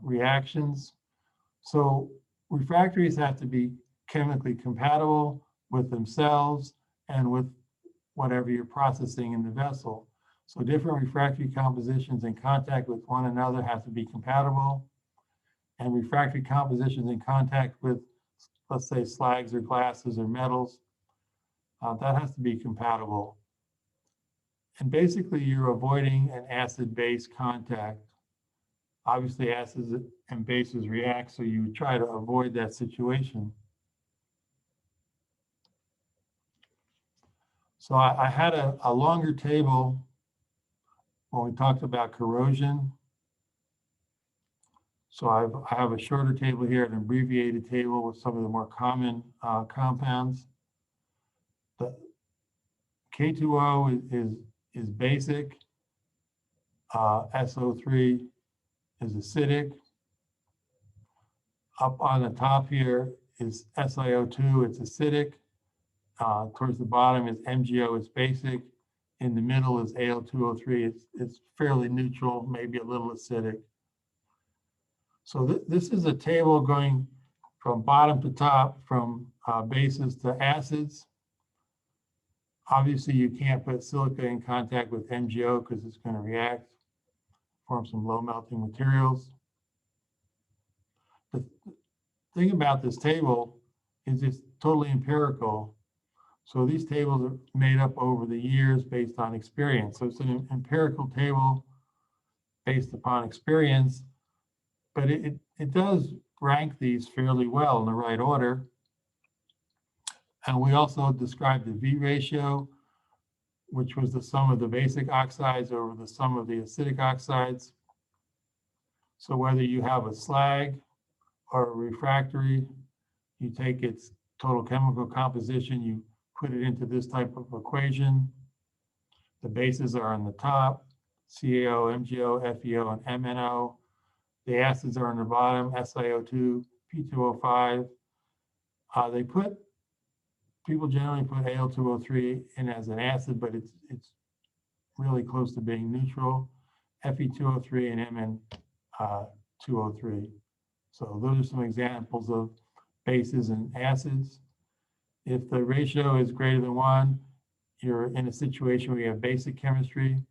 Speaker 1: reactions. So refractories have to be chemically compatible with themselves and with whatever you're processing in the vessel. So different refractory compositions in contact with one another have to be compatible. And refractory compositions in contact with, let's say, slags or glasses or metals, that has to be compatible. And basically, you're avoiding an acid-base contact. Obviously, acids and bases react, so you try to avoid that situation. So I had a longer table when we talked about corrosion. So I have a shorter table here, an abbreviated table with some of the more common compounds. The K2O is basic. SO3 is acidic. Up on the top here is SiO2, it's acidic. Towards the bottom is MgO, it's basic. In the middle is Al2O3, it's fairly neutral, maybe a little acidic. So this is a table going from bottom to top, from bases to acids. Obviously, you can't put silica in contact with MgO because it's going to react, form some low melting materials. The thing about this table is it's totally empirical. So these tables are made up over the years based on experience. So it's an empirical table based upon experience, but it does rank these fairly well in the right order. And we also described the V ratio, which was the sum of the basic oxides over the sum of the acidic oxides. So whether you have a slag or a refractory, you take its total chemical composition, you put it into this type of equation. The bases are on the top, CaO, MgO, FeO, and MnO. The acids are on the bottom, SiO2, P2O5. People generally put Al2O3 in as an acid, but it's really close to being neutral. Fe2O3 and Mn2O3. So those are some examples of bases and acids. If the ratio is greater than 1, you're in a situation where you have basic chemistry.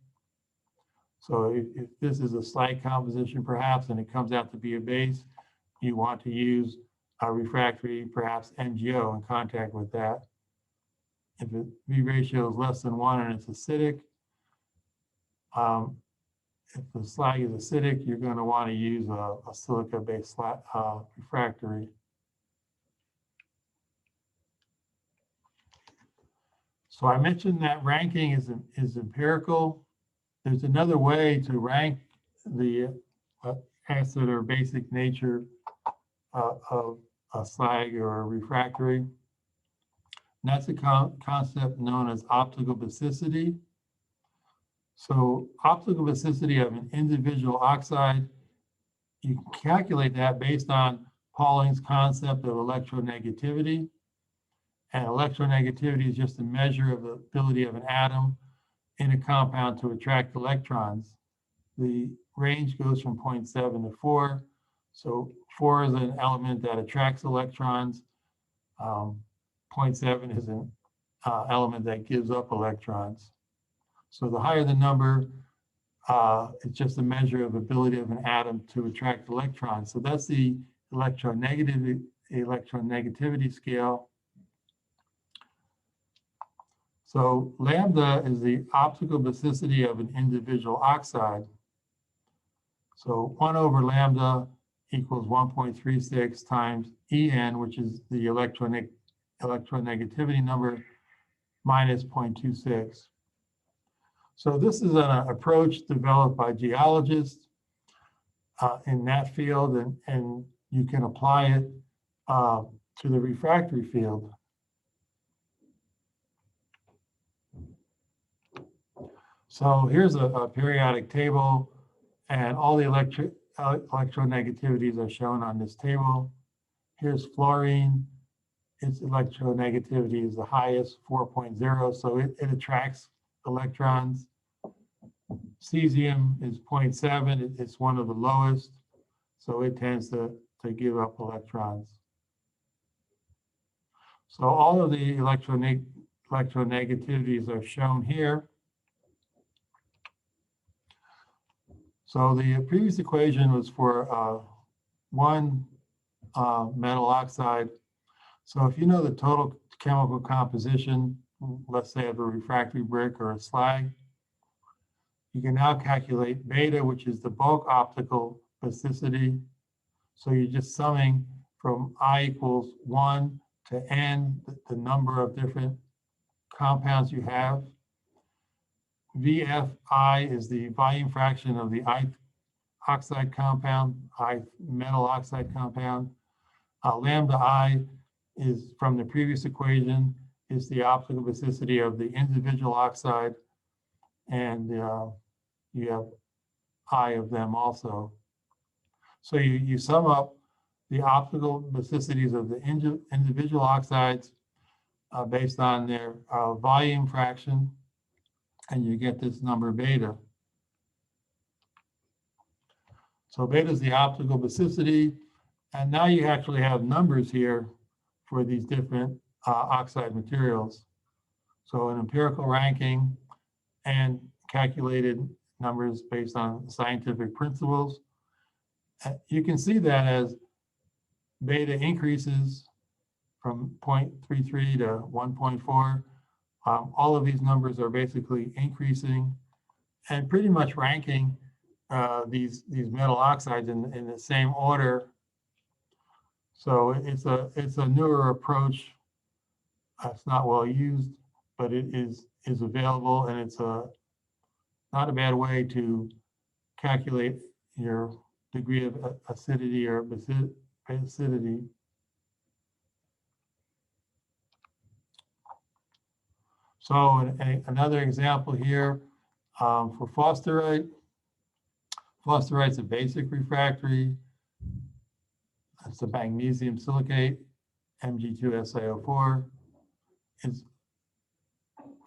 Speaker 1: So if this is a slag composition, perhaps, and it comes out to be a base, you want to use a refractory, perhaps MgO, in contact with that. If the V ratio is less than 1 and it's acidic, if the slag is acidic, you're going to want to use a silica-based refractory. So I mentioned that ranking is empirical. There's another way to rank the acid or basic nature of a slag or a refractory. And that's a concept known as optical basicity. So optical basicity of an individual oxide, you can calculate that based on Pauling's concept of electronegativity. And electronegativity is just a measure of the ability of an atom in a compound to attract electrons. The range goes from 0.7 to 4. So 4 is an element that attracts electrons. 0.7 is an element that gives up electrons. So the higher the number, it's just a measure of ability of an atom to attract electrons. So that's the electronegativity scale. So lambda is the optical basicity of an individual oxide. So 1 over lambda equals 1.36 times En, which is the electronegativity number, minus 0.26. So this is an approach developed by geologists in that field, and you can apply it to the refractory field. So here's a periodic table, and all the electronegativities are shown on this table. Here's fluorine. Its electronegativity is the highest, 4.0, so it attracts electrons. Cesium is 0.7. It's one of the lowest, so it tends to give up electrons. So all of the electronegativities are shown here. So the previous equation was for one metal oxide. So if you know the total chemical composition, let's say of a refractory brick or a slag, you can now calculate beta, which is the bulk optical basicity. So you're just summing from I equals 1 to n, the number of different compounds you have. VFI is the volume fraction of the I oxide compound, I metal oxide compound. Lambda I is from the previous equation, is the optical basicity of the individual oxide, and you have I of them also. So you sum up the optical basicities of the individual oxides based on their volume fraction, and you get this number beta. So beta is the optical basicity, and now you actually have numbers here for these different oxide materials. So an empirical ranking and calculated numbers based on scientific principles. You can see that as beta increases from 0.33 to 1.4. All of these numbers are basically increasing and pretty much ranking these metal oxides in the same order. So it's a newer approach. It's not well used, but it is available, and it's not a bad way to calculate your degree of acidity or basicity. So another example here for phosphorite. Phosphorite's a basic refractory. It's a magnesium silicate, Mg2SiO4.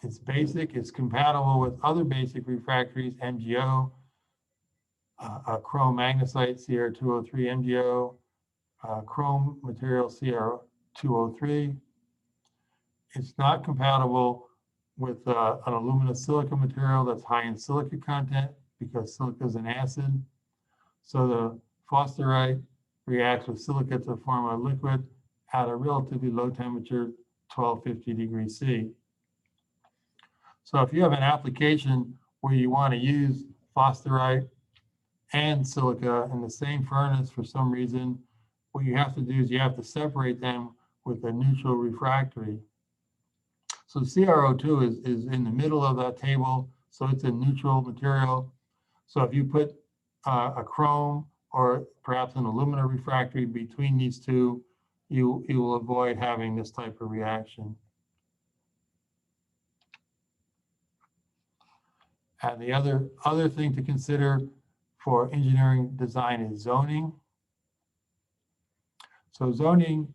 Speaker 1: It's basic. It's compatible with other basic refractories, MgO, chrome magnesite, Cr2O3 MgO, chrome material, Cr2O3. It's not compatible with an alumina silica material that's high in silica content because silica is an acid. So the phosphorite reacts with silica to form a liquid at a relatively low temperature, 1250 degrees C. So if you have an application where you want to use phosphorite and silica in the same furnace for some reason, what you have to do is you have to separate them with a neutral refractory. So CrO2 is in the middle of that table, so it's a neutral material. So if you put a chrome or perhaps an alumina refractory between these two, you will avoid having this type of reaction. And the other thing to consider for engineering design is zoning. So zoning,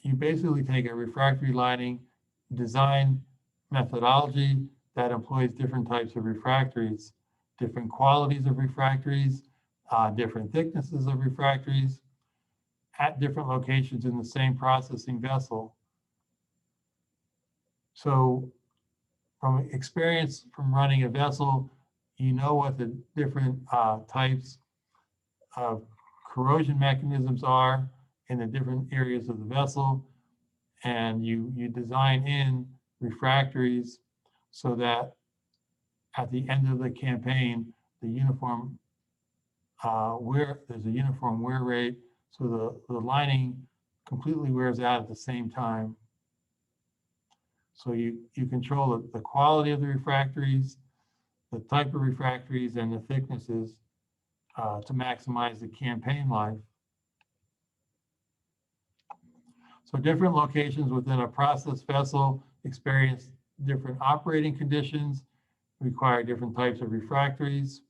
Speaker 1: you basically take a refractory lining design methodology that employs different types of refractories, different qualities of refractories, different thicknesses of refractories at different locations in the same processing vessel. So from experience from running a vessel, you know what the different types of corrosion mechanisms are in the different areas of the vessel, and you design in refractories so that at the end of the campaign, the uniform there's a uniform wear rate, so the lining completely wears out at the same time. So you control the quality of the refractories, the type of refractories, and the thicknesses to maximize the campaign life. So different locations within a process vessel experience different operating conditions, require different types of refractories.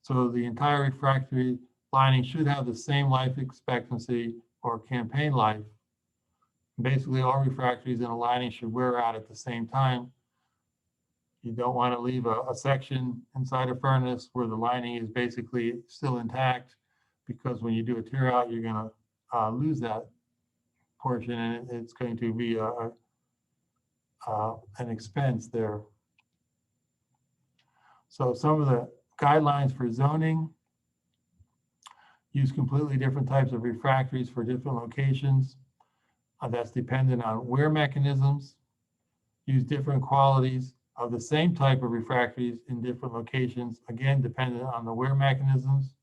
Speaker 1: So the entire refractory lining should have the same life expectancy or campaign life. Basically, all refractories in a lining should wear out at the same time. You don't want to leave a section inside a furnace where the lining is basically still intact, because when you do a tear out, you're going to lose that portion, and it's going to be an expense there. So some of the guidelines for zoning use completely different types of refractories for different locations. That's dependent on wear mechanisms. Use different qualities of the same type of refractories in different locations, again, dependent on the wear mechanisms.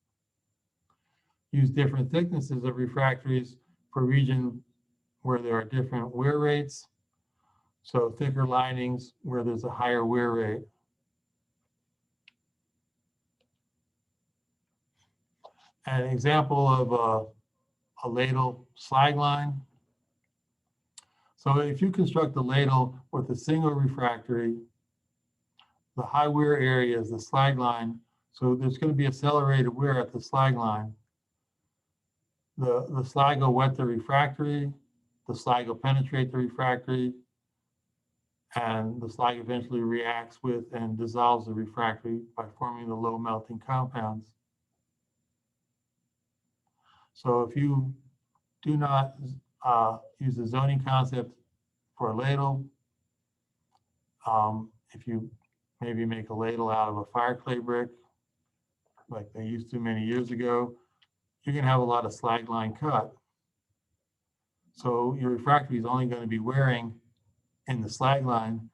Speaker 1: Use different thicknesses of refractories for region where there are different wear rates. So thicker linings where there's a higher wear rate. An example of a ladle slag line. So if you construct a ladle with a single refractory, the high wear area is the slag line. So there's going to be accelerated wear at the slag line. The slag will wet the refractory, the slag will penetrate the refractory, and the slag eventually reacts with and dissolves the refractory by forming the low melting compounds. So if you do not use the zoning concept for a ladle, if you maybe make a ladle out of a fire clay brick, like they used to many years ago, you're going to have a lot of slag line cut. So your refractory is only going to be wearing in the slag line,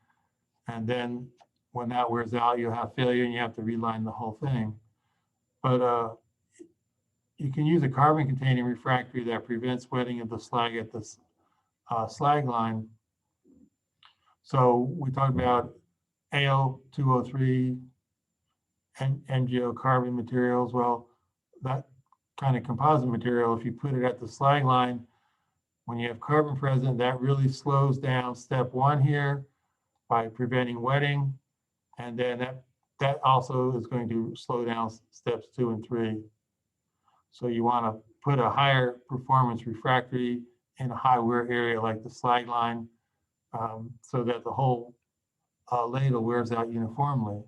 Speaker 1: and then when that wears out, you'll have failure and you have to reline the whole thing. But you can use a carbon-containing refractory that prevents wetting of the slag at the slag line. So we talked about AL203 and MgO carbon materials. Well, that kind of composite material, if you put it at the slag line, when you have carbon present, that really slows down step one here by preventing wetting. And then that also is going to slow down steps 2 and 3. So you want to put a higher performance refractory in a high wear area like the slag line, so that the whole ladle wears out uniformly.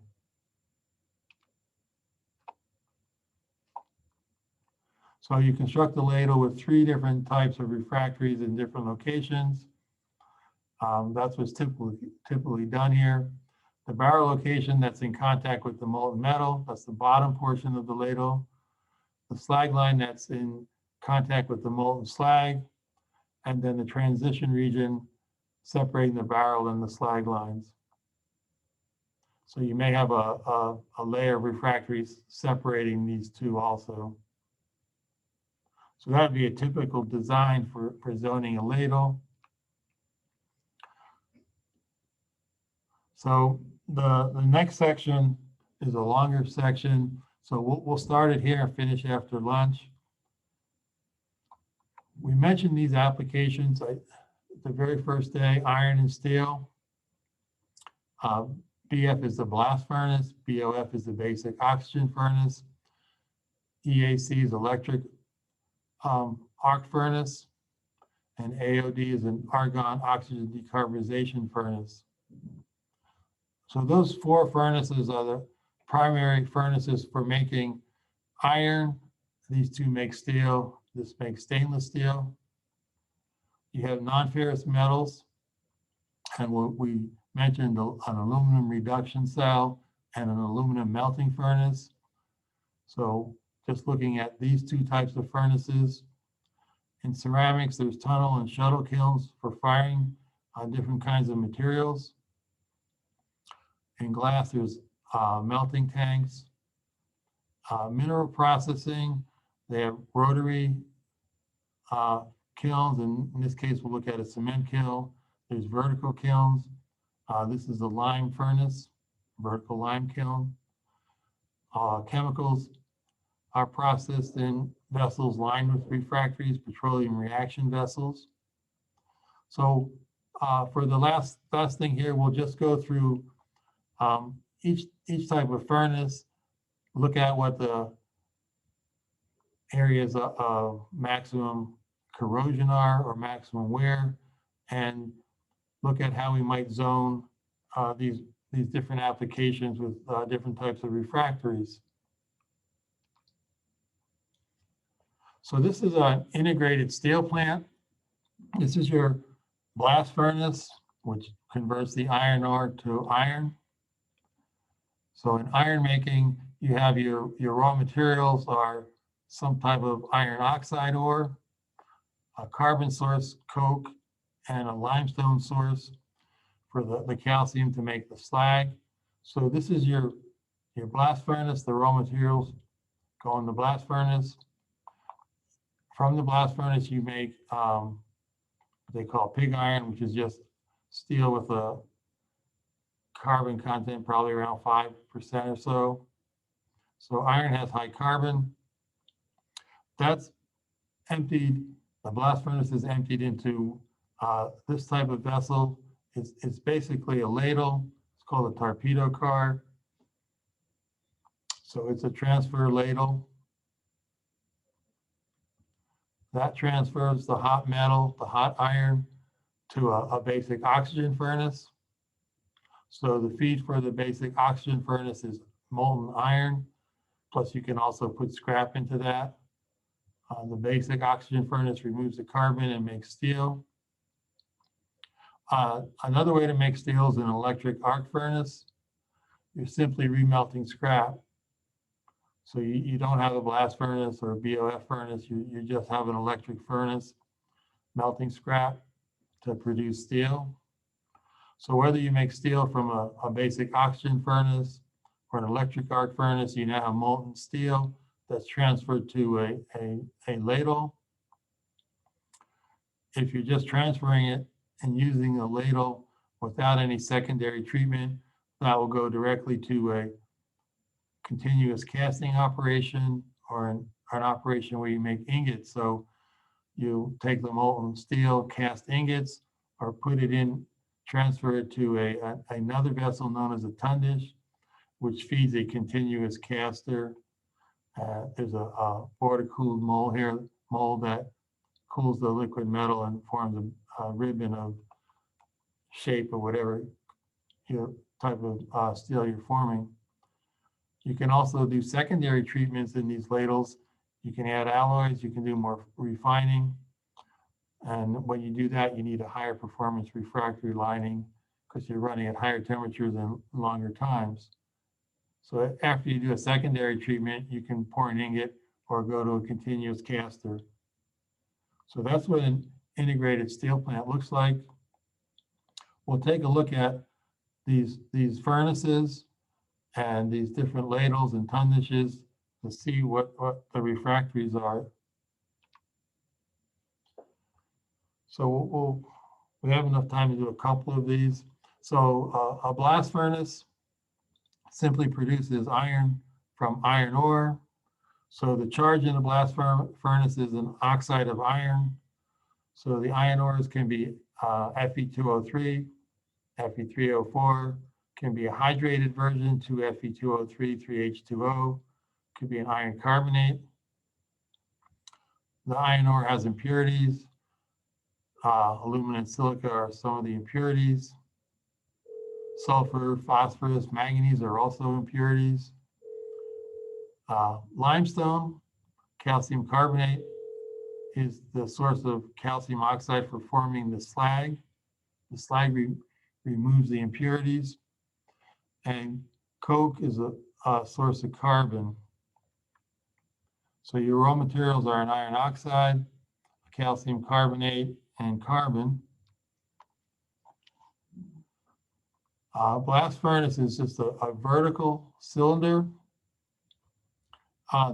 Speaker 1: So you construct the ladle with 3 different types of refractories in different locations. That's what's typically done here. The barrel location that's in contact with the molten metal, that's the bottom portion of the ladle. The slag line that's in contact with the molten slag, and then the transition region separating the barrel and the slag lines. So you may have a layer of refractories separating these two also. So that would be a typical design for zoning a ladle. So the next section is a longer section. So we'll start it here and finish after lunch. We mentioned these applications the very first day: iron and steel. BF is the blast furnace, BOF is the basic oxygen furnace, EAC is electric arc furnace, and AOD is an argon oxygen decarbonization furnace. So those 4 furnaces are the primary furnaces for making iron. These 2 make steel. This makes stainless steel. You have non-ferrous metals, and we mentioned an aluminum reduction cell and an aluminum melting furnace. So just looking at these 2 types of furnaces. In ceramics, there's tunnel and shuttle kilns for firing different kinds of materials. In glass, there's melting tanks. Mineral processing, they have rotary kilns, and in this case, we'll look at a cement kiln. There's vertical kilns. This is a lime furnace, vertical lime kiln. Chemicals are processed in vessels lined with refractories, petroleum reaction vessels. So for the last thing here, we'll just go through each type of furnace, look at what the areas of maximum corrosion are or maximum wear, and look at how we might zone these these different applications with different types of refractories. So this is an integrated steel plant. This is your blast furnace, which converts the iron ore to iron. So in iron making, you have your raw materials are some type of iron oxide ore, a carbon source, coke, and a limestone source for the calcium to make the slag. So this is your blast furnace. The raw materials go in the blast furnace. From the blast furnace, you make what they call pig iron, which is just steel with a carbon content probably around 5% or so. So iron has high carbon. That's emptied. The blast furnace is emptied into this type of vessel. It's basically a ladle. It's called a torpedo car. So it's a transfer ladle. That transfers the hot metal, the hot iron, to a basic oxygen furnace. So the feed for the basic oxygen furnace is molten iron, plus you can also put scrap into that. The basic oxygen furnace removes the carbon and makes steel. Another way to make steel is an electric arc furnace. You're simply remelting scrap. So you don't have a blast furnace or a BOF furnace, you just have an electric furnace melting scrap to produce steel. So whether you make steel from a basic oxygen furnace or an electric arc furnace, you now have molten steel that's transferred to a ladle. If you're just transferring it and using a ladle without any secondary treatment, that will go directly to a continuous casting operation or an operation where you make ingots. So you take the molten steel, cast ingots, or put it in, transfer it to another vessel known as a tundish, which feeds a continuous caster. There's a water-cooled mold that cools the liquid metal and forms a ribbon of shape or whatever type of steel you're forming. You can also do secondary treatments in these ladles. You can add alloys, you can do more refining. And when you do that, you need a higher performance refractory lining because you're running at higher temperatures and longer times. So after you do a secondary treatment, you can pour an ingot or go to a continuous caster. So that's what an integrated steel plant looks like. We'll take a look at these furnaces and these different ladles and tundishes to see what the refractories are. So we have enough time to do a couple of these. So a blast furnace simply produces iron from iron ore. So the charge in the blast furnace is an oxide of iron. So the iron ores can be Fe2O3, Fe3O4, can be a hydrated version, 2Fe2O3, 3H2O, could be an iron carbonate. The iron ore has impurities. Aluminum and silica are some of the impurities. Sulfur, phosphorus, manganese are also impurities. Limestone, calcium carbonate, is the source of calcium oxide for forming the slag. The slag removes the impurities. And coke is a source of carbon. So your raw materials are an iron oxide, calcium carbonate, and carbon. Blast furnace is just a vertical cylinder.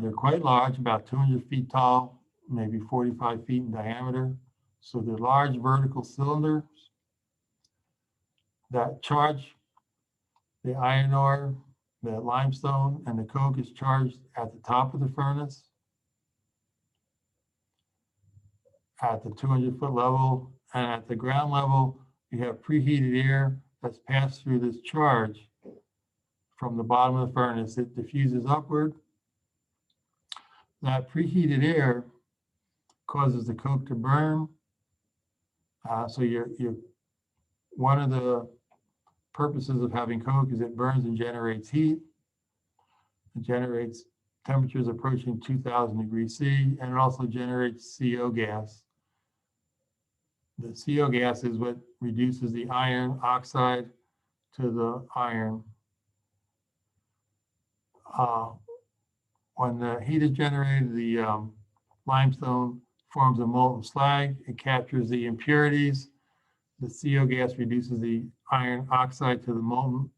Speaker 1: They're quite large, about 200 feet tall, maybe 45 feet in diameter. So they're large vertical cylinders that charge the iron ore, the limestone, and the coke is charged at the top of the furnace. At the 200-foot level, and at the ground level, you have preheated air that's passed through this charge from the bottom of the furnace. It diffuses upward. That preheated air causes the coke to burn. So one of the purposes of having coke is it burns and generates heat. It generates temperatures approaching 2000 degrees C, and it also generates CO gas. The CO gas is what reduces the iron oxide to the iron. When the heat is generated, the limestone forms a molten slag. It captures the impurities. The CO gas reduces the iron oxide to the molten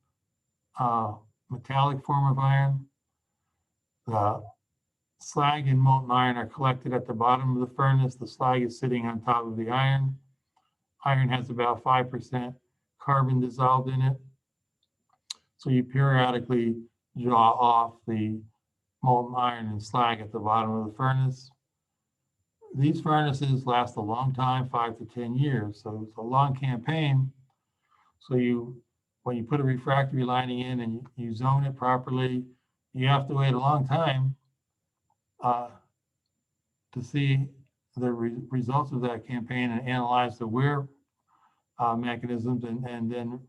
Speaker 1: metallic form of iron. The slag and molten iron are collected at the bottom of the furnace. The slag is sitting on top of the iron. Iron has about 5% carbon dissolved in it. So you periodically draw off the molten iron and slag at the bottom of the furnace. These furnaces last a long time, 5 to 10 years. So it's a long campaign. So when you put a refractory lining in and you zone it properly, you have to wait a long time to see the results of that campaign and analyze the wear mechanisms and then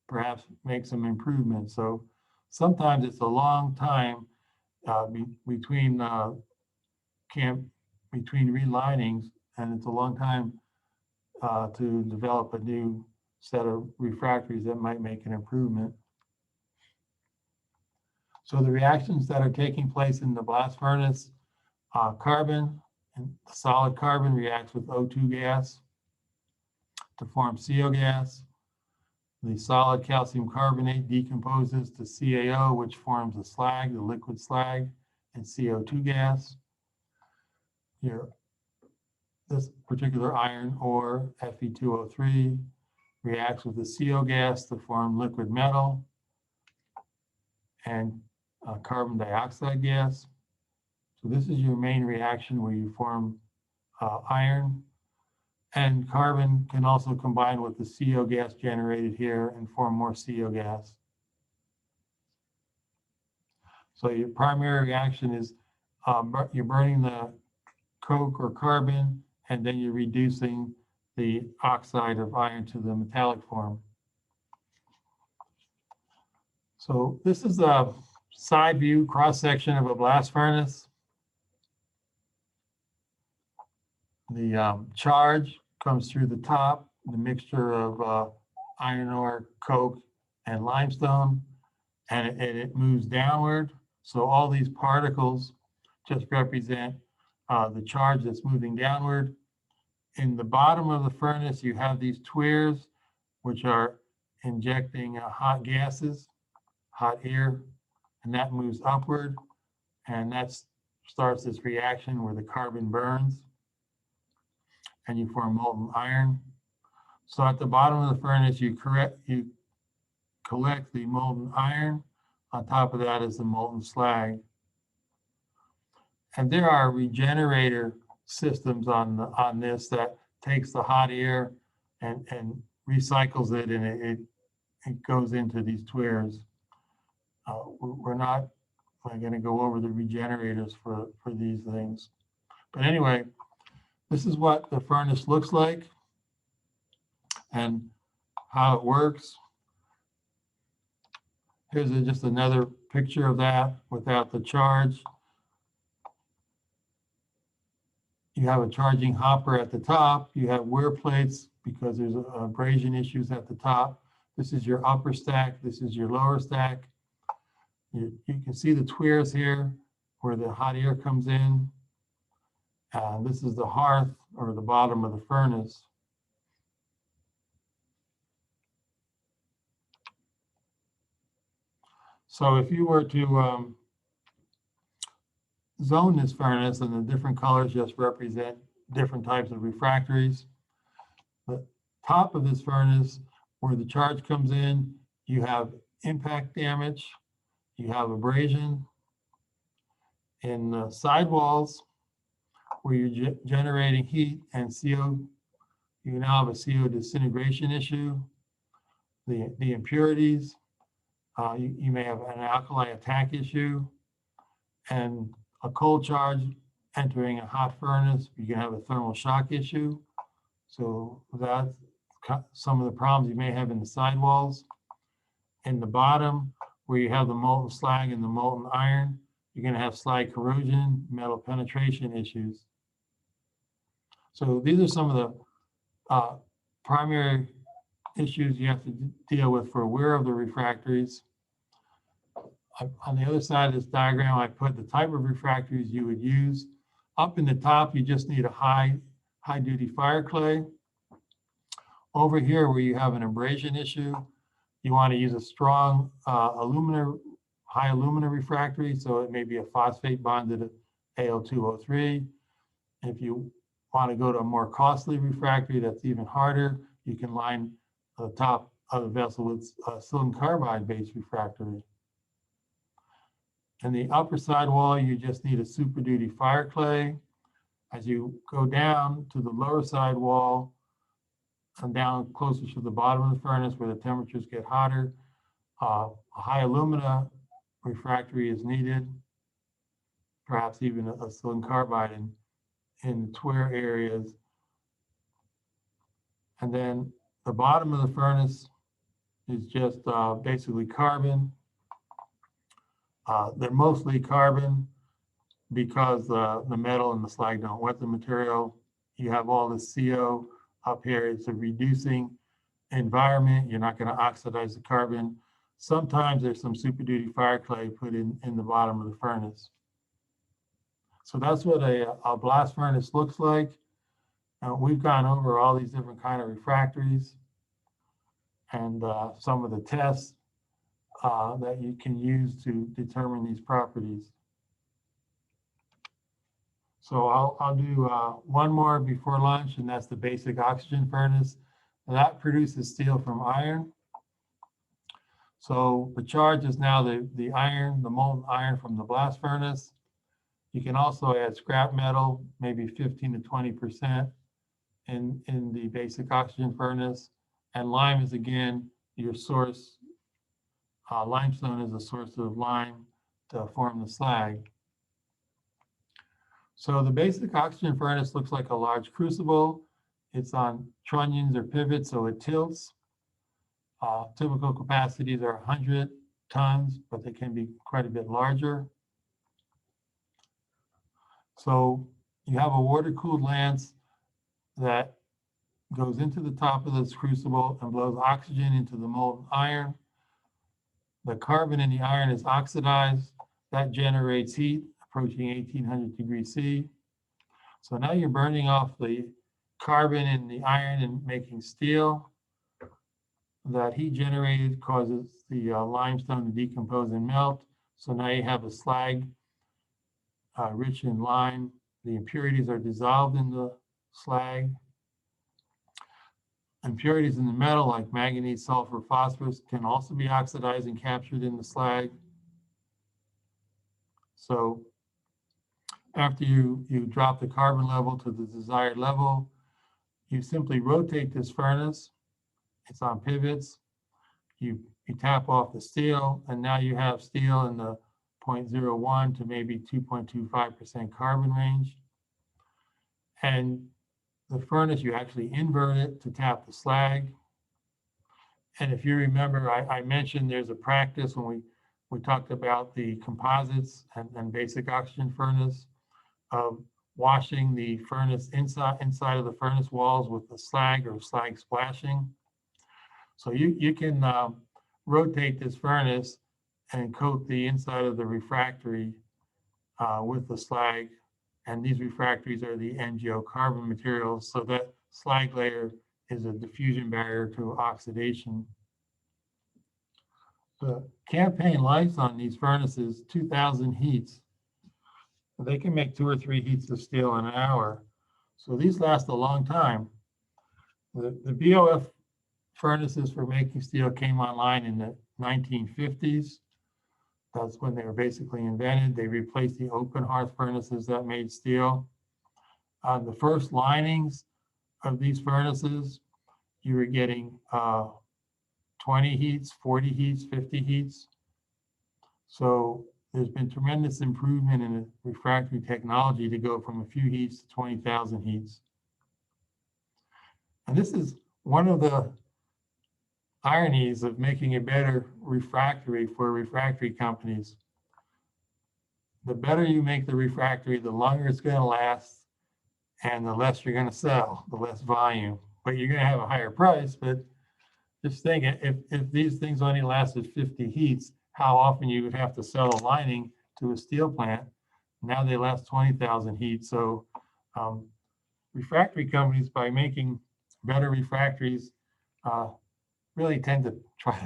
Speaker 1: perhaps make some improvements. So sometimes it's a long time between relinings, and it's a long time to develop a new set of refractories that might make an improvement. So the reactions that are taking place in the blast furnace, carbon and solid carbon reacts with O2 gas to form CO gas. The solid calcium carbonate decomposes to CaO, which forms the slag, the liquid slag, and CO2 gas. Here, this particular iron ore, Fe2O3, reacts with the CO gas to form liquid metal and carbon dioxide gas. So this is your main reaction where you form iron, and carbon can also combine with the CO gas generated here and form more CO gas. So your primary reaction is you're burning the coke or carbon, and then you're reducing the oxide of iron to the metallic form. So this is a side view cross-section of a blast furnace. The charge comes through the top, the mixture of iron ore, coke, and limestone, and it moves downward. So all these particles just represent the charge that's moving downward. In the bottom of the furnace, you have these tuyeres, which are injecting hot gases, hot air, and that moves upward, and that starts this reaction where the carbon burns and you form molten iron. So at the bottom of the furnace, you collect the molten iron. On top of that is the molten slag. And there are regenerator systems on this that takes the hot air and recycles it, and it goes into these tuyeres. We're not going to go over the regenerators for these things. But anyway, this is what the furnace looks like and how it works. Here's just another picture of that without the charge. You have a charging hopper at the top. You have wear plates because there's abrasion issues at the top. This is your upper stack. This is your lower stack. You can see the tuyeres here where the hot air comes in. This is the hearth or the bottom of the furnace. So if you were to zone this furnace, and the different colors just represent different types of refractories. The top of this furnace, where the charge comes in, you have impact damage, you have abrasion. In the sidewalls, where you're generating heat and CO, you now have a CO disintegration issue. The impurities, you may have an alkali attack issue, and a cold charge entering a hot furnace, you can have a thermal shock issue. So that's some of the problems you may have in the sidewalls. in the bottom where you have the molten slag and the molten iron, you're going to have slag corrosion, metal penetration issues. So these are some of the primary issues you have to deal with for wear of the refractories. On the other side of this diagram, I put the type of refractories you would use. Up in the top, you just need a high duty fire clay. Over here, where you have an abrasion issue, you want to use a strong high alumina refractory, so it may be a phosphate bonded Al2O3. If you want to go to a more costly refractory that's even harder, you can line the top of the vessel with silicon carbide based refractory. In the upper side wall, you just need a super duty fire clay. As you go down to the lower side wall and down closer to the bottom of the furnace where the temperatures get hotter, a high alumina refractory is needed, perhaps even a silicon carbide in the tware areas. And then the bottom of the furnace is just basically carbon. They're mostly carbon because the metal and the slag don't wet the material. You have all the CO up here. It's a reducing environment. You're not going to oxidize the carbon. Sometimes there's some super duty fire clay put in the bottom of the furnace. So that's what a blast furnace looks like. We've gone over all these different kind of refractories and some of the tests that you can use to determine these properties. So I'll do one more before lunch, and that's the basic oxygen furnace. And that produces steel from iron. So the charge is now the iron, the molten iron from the blast furnace. You can also add scrap metal, maybe 15 to 20% in the basic oxygen furnace. And lime is, again, your source. Limestone is a source of lime to form the slag. So the basic oxygen furnace looks like a large crucible. It's on trunnions or pivots, so it tilts. Typical capacities are 100 tons, but they can be quite a bit larger. So you have a water-cooled lance that goes into the top of this crucible and blows oxygen into the molten iron. The carbon in the iron is oxidized. That generates heat approaching 1800 degrees C. So now you're burning off the carbon in the iron and making steel. That heat generated causes the limestone to decompose and melt. So now you have a slag rich in lime. The impurities are dissolved in the slag. Impurities in the metal like manganese, sulfur, phosphorus can also be oxidized and captured in the slag. So after you drop the carbon level to the desired level, you simply rotate this furnace. It's on pivots. You tap off the steel, and now you have steel in the 0.01 to maybe 2.25% carbon range. And the furnace, you actually invert it to tap the slag. And if you remember, I mentioned there's a practice when we talked about the composites and basic oxygen furnace of washing the furnace inside of the furnace walls with the slag or slag splashing. So you can rotate this furnace and coat the inside of the refractory with the slag. And these refractories are the NGO carbon materials. So that slag layer is a diffusion barrier to oxidation. The campaign life on these furnaces, 2,000 heats. They can make 2 or 3 heats of steel in an hour. So these last a long time. The BOF furnaces for making steel came online in the 1950s. That's when they were basically invented. They replaced the open hearth furnaces that made steel. On the first linings of these furnaces, you were getting 20 heats, 40 heats, 50 heats. So there's been tremendous improvement in the refractory technology to go from a few heats to 20,000 heats. And this is one of the ironies of making a better refractory for refractory companies. The better you make the refractory, the longer it's going to last, and the less you're going to sell, the less volume. But you're going to have a higher price. But just think, if these things only lasted 50 heats, how often you would have to sell a lining to a steel plant. Now they last 20,000 heats. So refractory companies, by making better refractories, really tend to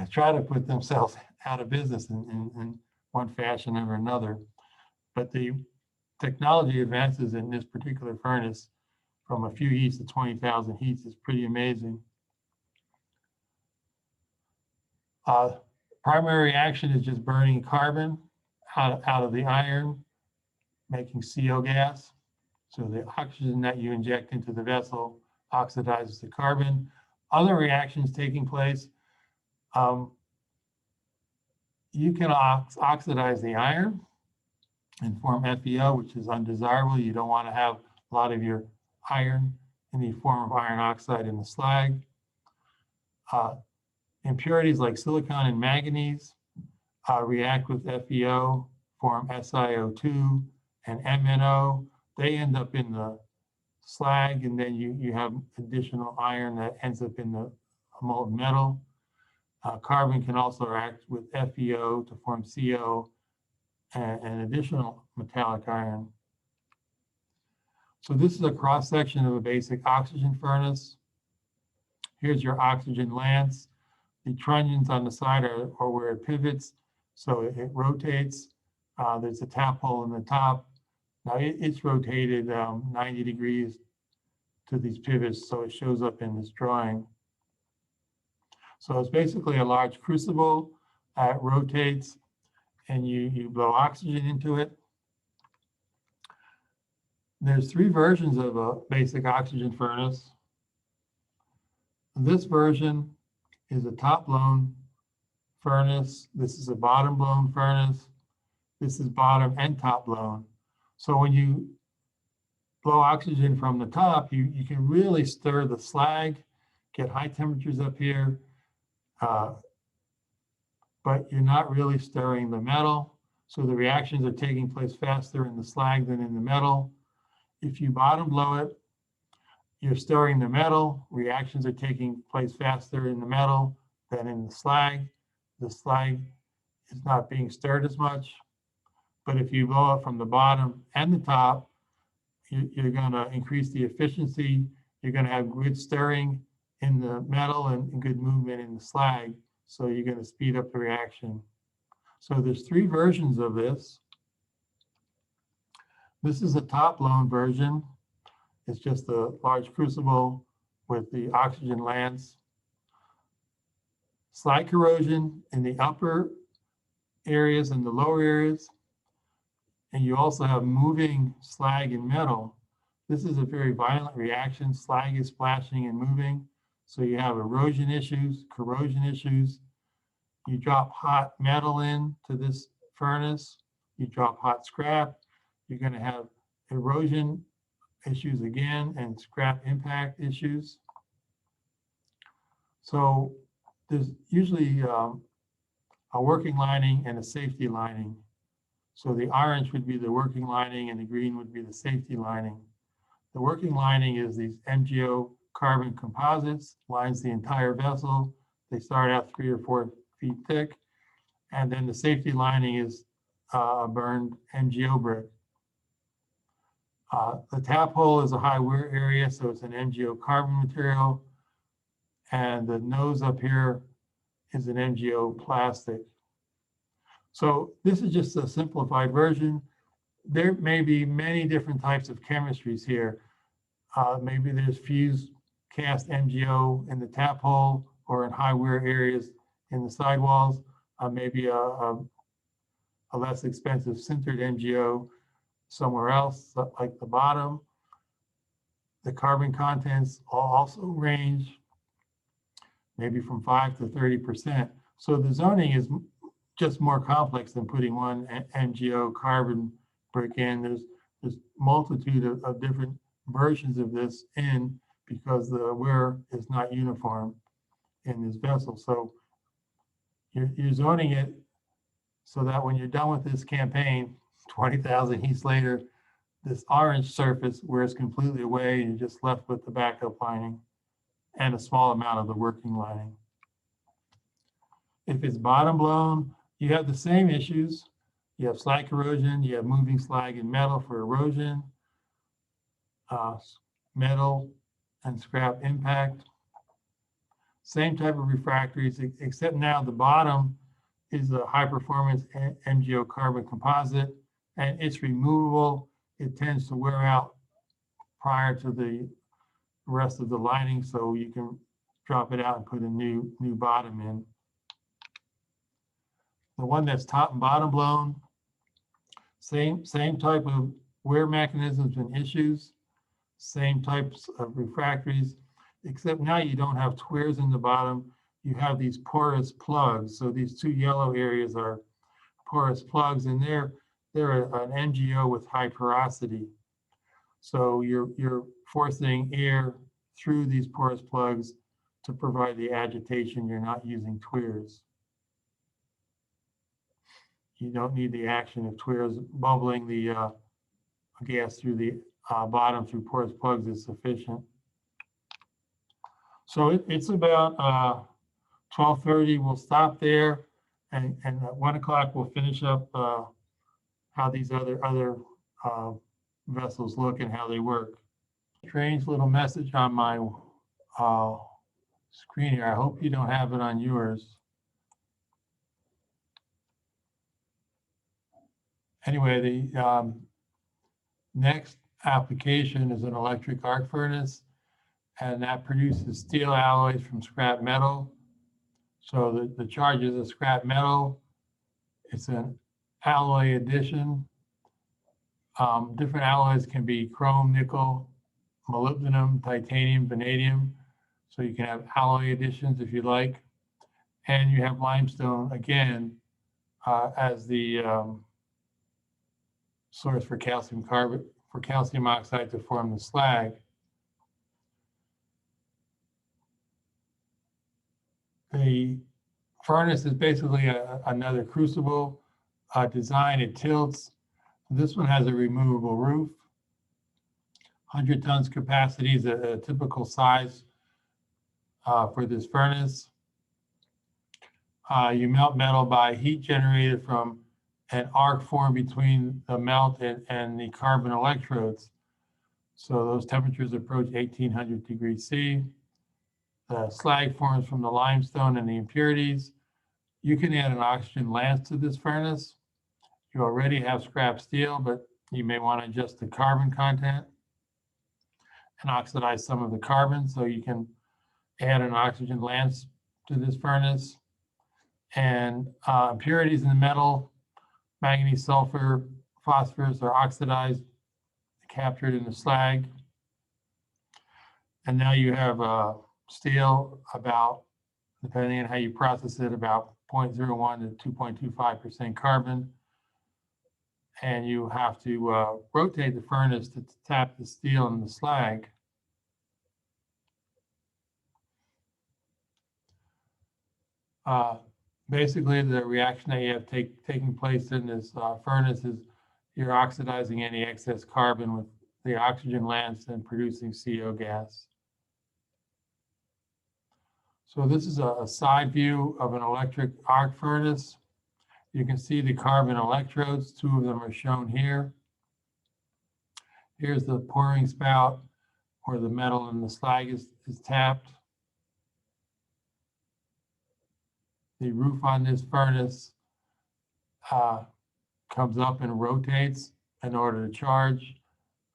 Speaker 1: try to put themselves out of business in one fashion or another. But the technology advances in this particular furnace from a few heats to 20,000 heats is pretty amazing. Primary reaction is just burning carbon out of the iron, making CO gas. So the oxygen that you inject into the vessel oxidizes the carbon. Other reactions taking place, you can oxidize the iron and form FeO, which is undesirable. You don't want to have a lot of your iron in the form of iron oxide in the slag. Impurities like silicon and manganese react with FeO, form SiO2 and MnO. They end up in the slag, and then you have additional iron that ends up in the molten metal. Carbon can also react with FeO to form CO and additional metallic iron. So this is a cross-section of a basic oxygen furnace. Here's your oxygen lance. The trunnions on the side are where it pivots, so it rotates. There's a tap hole in the top. Now it's rotated 90 degrees to these pivots, so it shows up in this drawing. So it's basically a large crucible. It rotates, and you blow oxygen into it. There's 3 versions of a basic oxygen furnace. This version is a top-blown furnace. This is a bottom-blown furnace. This is bottom and top-blown. So when you blow oxygen from the top, you can really stir the slag, get high temperatures up here, but you're not really stirring the metal. So the reactions are taking place faster in the slag than in the metal. If you bottom blow it, you're stirring the metal. Reactions are taking place faster in the metal than in the slag. The slag is not being stirred as much. But if you blow it from the bottom and the top, you're going to increase the efficiency. You're going to have good stirring in the metal and good movement in the slag. So you're going to speed up the reaction. So there's 3 versions of this. This is a top-blown version. It's just a large crucible with the oxygen lance. Slag corrosion in the upper areas and the lower areas. And you also have moving slag and metal. This is a very violent reaction. Slag is splashing and moving. So you have erosion issues, corrosion issues. You drop hot metal into this furnace. You drop hot scrap. You're going to have erosion issues again and scrap impact issues. So there's usually a working lining and a safety lining. So the orange would be the working lining and the green would be the safety lining. The working lining is these MgO carbon composites, lines the entire vessel. They start out 3 or 4 feet thick. And then the safety lining is a burned MgO brick. The tap hole is a high wear area, so it's an MgO carbon material. And the nose up here is an MgO plastic. So this is just a simplified version. There may be many different types of chemistries here. Maybe there's fused cast MgO in the tap hole or in high wear areas in the sidewalls. Maybe a less expensive sintered MgO somewhere else, like the bottom. The carbon contents also range maybe from 5 to 30%. So the zoning is just more complex than putting one MgO carbon brick in. There's multitude of different versions of this in because the wear is not uniform in this vessel. So you're zoning it so that when you're done with this campaign, 20,000 heats later, this orange surface where it's completely away, you're just left with the backup lining and a small amount of the working lining. If it's bottom blown, you have the same issues. You have slag corrosion, you have moving slag and metal for erosion, metal and scrap impact. Same type of refractories, except now the bottom is a high performance MgO carbon composite, and it's removable. It tends to wear out prior to the rest of the lining, so you can drop it out and put a new bottom in. The one that's top and bottom blown, same type of wear mechanisms and issues, same types of refractories, except now you don't have twears in the bottom. You have these porous plugs. So these two yellow areas are porous plugs, and they're an MgO with high porosity. So you're forcing air through these porous plugs to provide the agitation. You're not using twears. You don't need the action of twears. Bubbling the gas through the bottom through porous plugs is sufficient. So it's about 12:30. We'll stop there, and at 1 o'clock we'll finish up how these other vessels look and how they work. Strange little message on my screen here. I hope you don't have it on yours. Anyway, the next application is an electric arc furnace, and that produces steel alloys from scrap metal. So the charge is a scrap metal. It's an alloy addition. Different alloys can be chrome, nickel, molybdenum, titanium, vanadium. So you can have alloy additions if you like. And you have limestone, again, as the source for calcium carbonate, for calcium oxide to form the slag. The furnace is basically another crucible design. It tilts. This one has a removable roof. 100 tons capacity is a typical size for this furnace. You melt metal by heat generated from an arc formed between the melt and the carbon electrodes. So those temperatures approach 1800 degrees C. The slag forms from the limestone and the impurities. You can add an oxygen lance to this furnace. You already have scrap steel, but you may want to adjust the carbon content and oxidize some of the carbon. So you can add an oxygen lance to this furnace. And impurities in the metal, manganese, sulfur, phosphorus are oxidized, captured in the slag. And now you have steel about, depending on how you process it, about 0.01 to 2.25% carbon. And you have to rotate the furnace to tap the steel and the slag. Basically, the reaction that you have taking place in this furnace is you're oxidizing any excess carbon with the oxygen lance and producing CO gas. So this is a side view of an electric arc furnace. You can see the carbon electrodes. Two of them are shown here. Here's the pouring spout where the metal and the slag is tapped. The roof on this furnace comes up and rotates in order to charge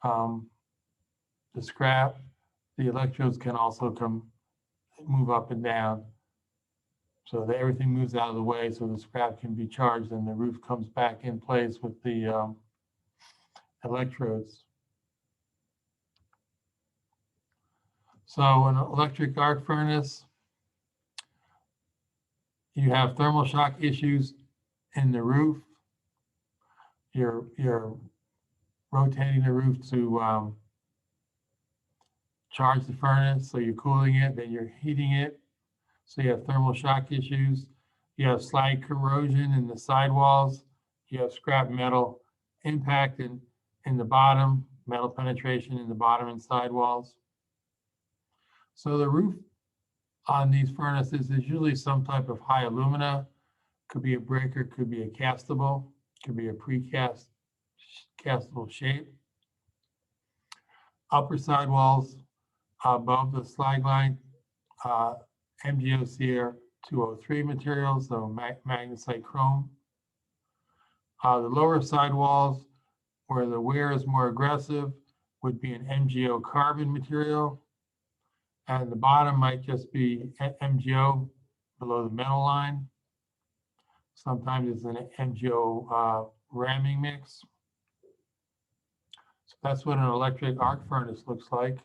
Speaker 1: the scrap. The electrodes can also move up and down so that everything moves out of the way so the scrap can be charged and the roof comes back in place with the electrodes. So an electric arc furnace, you have thermal shock issues in the roof. You're rotating the roof to charge the furnace, so you're cooling it, then you're heating it. So you have thermal shock issues, you have slag corrosion in the sidewalls, you have scrap metal impact in the bottom, metal penetration in the bottom and sidewalls. So the roof on these furnaces is usually some type of high alumina, could be a breaker, could be a castable, could be a precast castable shape. Upper sidewalls above the slag line, MgO CR203 materials, so magnesite chrome. The lower sidewalls, where the wear is more aggressive, would be an MgO carbon material. And the bottom might just be MgO below the metal line. Sometimes it's an MgO ramming mix. So that's what an electric arc furnace looks like.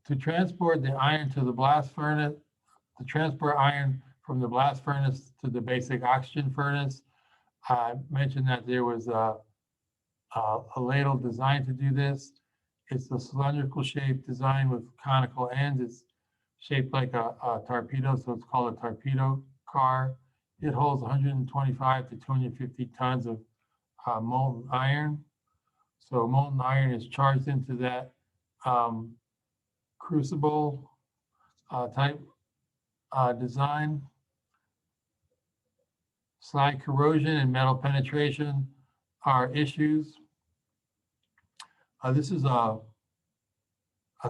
Speaker 1: To transport the iron to the blast furnace, to transport iron from the blast furnace to the basic oxygen furnace, I mentioned that there was a ladle designed to do this. It's a cylindrical shape designed with conical ends. It's shaped like a torpedo, so it's called a torpedo car. It holds 125 to 250 tons of molten iron. So molten iron is charged into that crucible type design. Slag corrosion and metal penetration are issues. This is a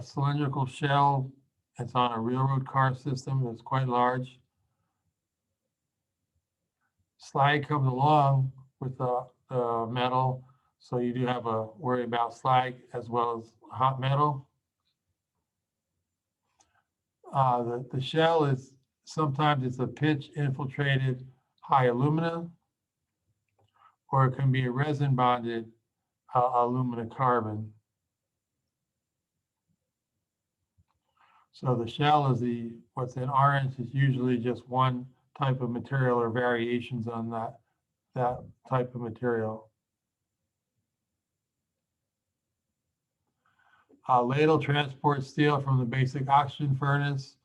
Speaker 1: cylindrical shell. It's on a railroad car system that's quite large. Slag comes along with the metal, so you do have a worry about slag as well as hot metal. The shell is sometimes it's a pitch infiltrated high alumina, or it can be a resin bonded alumina carbon. So the shell is what's in orange is usually just one type of material or variations on that type of material. Ladle transports steel from the basic oxygen furnace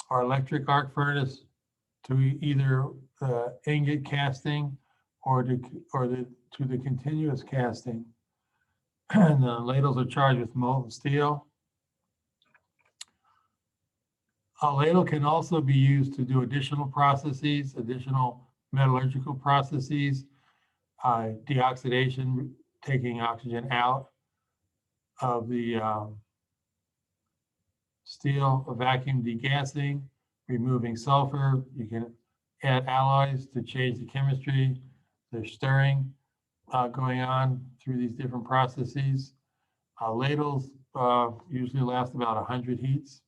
Speaker 1: or electric arc furnace to either ingot casting or to the continuous casting. And the ladles are charged with molten steel. A ladle can also be used to do additional processes, additional metallurgical processes, deoxidation, taking oxygen out of the steel, vacuum degassing, removing sulfur. You can add alloys to change the chemistry. There's stirring going on through these different processes. Ladles usually last about 100 heats.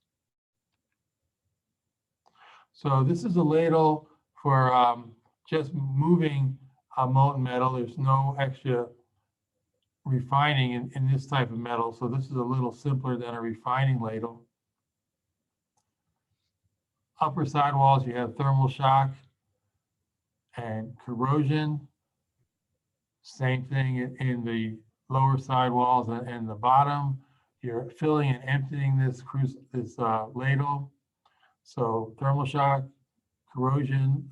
Speaker 1: So this is a ladle for just moving molten metal. There's no extra refining in this type of metal. So this is a little simpler than a refining ladle. Upper sidewalls, you have thermal shock and corrosion. Same thing in the lower sidewalls and the bottom. You're filling and emptying this ladle. So thermal shock, corrosion,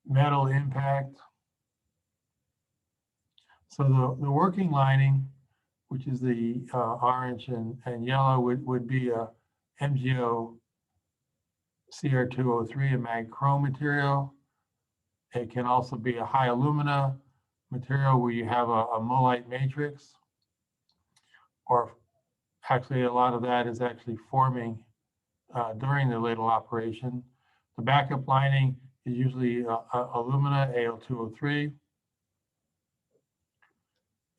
Speaker 1: metal impact. So the working lining, which is the orange and yellow, would be a MgO CR203, a mag chrome material. It can also be a high alumina material where you have a mullite matrix, or actually a lot of that is actually forming during the ladle operation. The backup lining is usually alumina, Al2O3.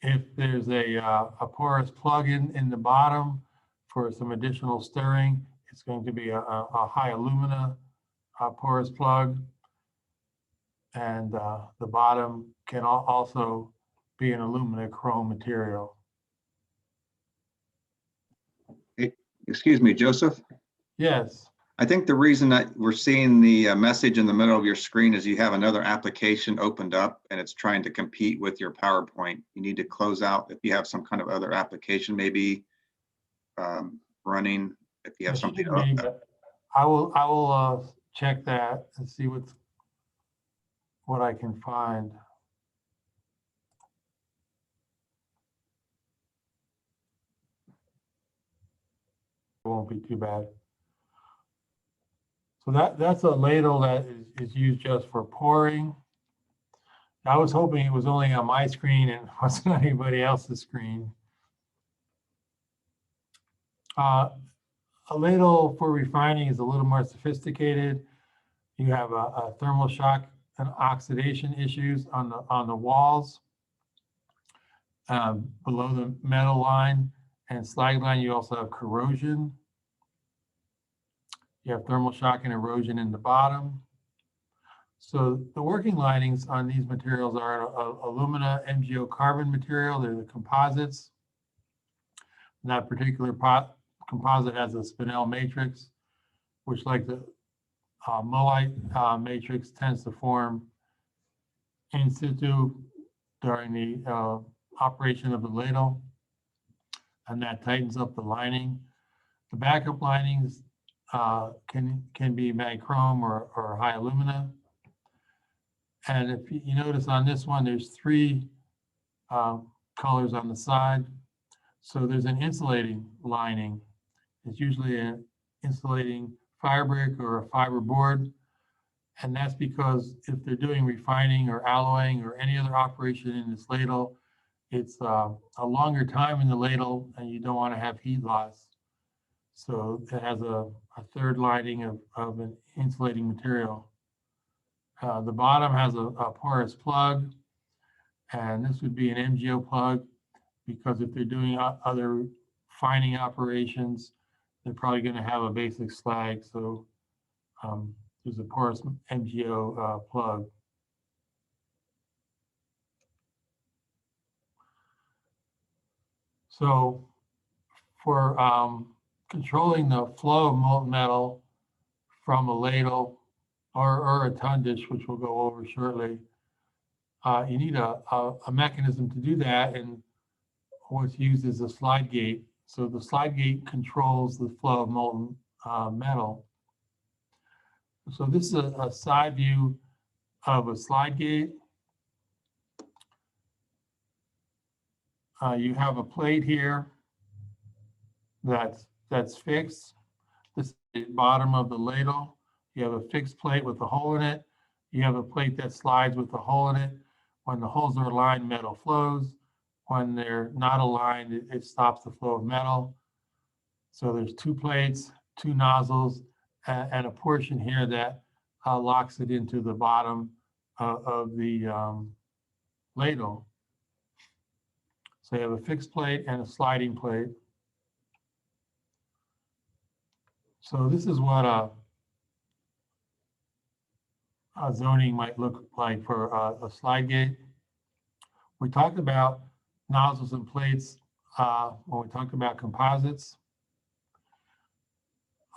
Speaker 1: If there's a porous plug in the bottom for some additional stirring, it's going to be a high alumina porous plug. And the bottom can also be an alumina chrome material.
Speaker 2: Excuse me, Joseph.
Speaker 1: Yes.
Speaker 2: I think the reason that we're seeing the message in the middle of your screen is you have another application opened up and it's trying to compete with your PowerPoint. You need to close out if you have some kind of other application, maybe running, if you have
Speaker 1: It
Speaker 2: something.
Speaker 1: shouldn't be, but I will check that and see what I can find. It won't be too bad. So that's a ladle that is used just for pouring. I was hoping it was only on my screen and wasn't on anybody else's screen. A ladle for refining is a little more sophisticated. You have a thermal shock and oxidation issues on the walls below the metal line and slag line. You also have corrosion. You have thermal shock and erosion in the bottom. So the working linings on these materials are alumina MgO carbon material. They're the composites. And that particular composite has a spinel matrix, which, like the mullite matrix, tends to form in situ during the operation of the ladle, and that tightens up the lining. The backup linings can be mag chrome or high alumina. And if you notice on this one, there's three colors on the side. So there's an insulating lining. It's usually an insulating firebrick or a fiber board. And that's because if they're doing refining or alloying or any other operation in this ladle, it's a longer time in the ladle and you don't want to have heat loss. So it has a third lining of an insulating material. The bottom has a porous plug, and this would be an MgO plug because if they're doing other fining operations, they're probably going to have a basic slag. So there's a porous MgO plug. So for controlling the flow of molten metal from a ladle or a tun dish, which we'll go over shortly, you need a mechanism to do that, and what's used is a slide gate. So the slide gate controls the flow of molten metal. So this is a side view of a slide gate. You have a plate here that's fixed. This is the bottom of the ladle. You have a fixed plate with a hole in it. You have a plate that slides with a hole in it. When the holes are aligned, metal flows. When they're not aligned, it stops the flow of metal. So there's two plates, two nozzles, and a portion here that locks it into the bottom of the ladle. So you have a fixed plate and a sliding plate. So this is what a zoning might look like for a slide gate. We talked about nozzles and plates when we talked about composites.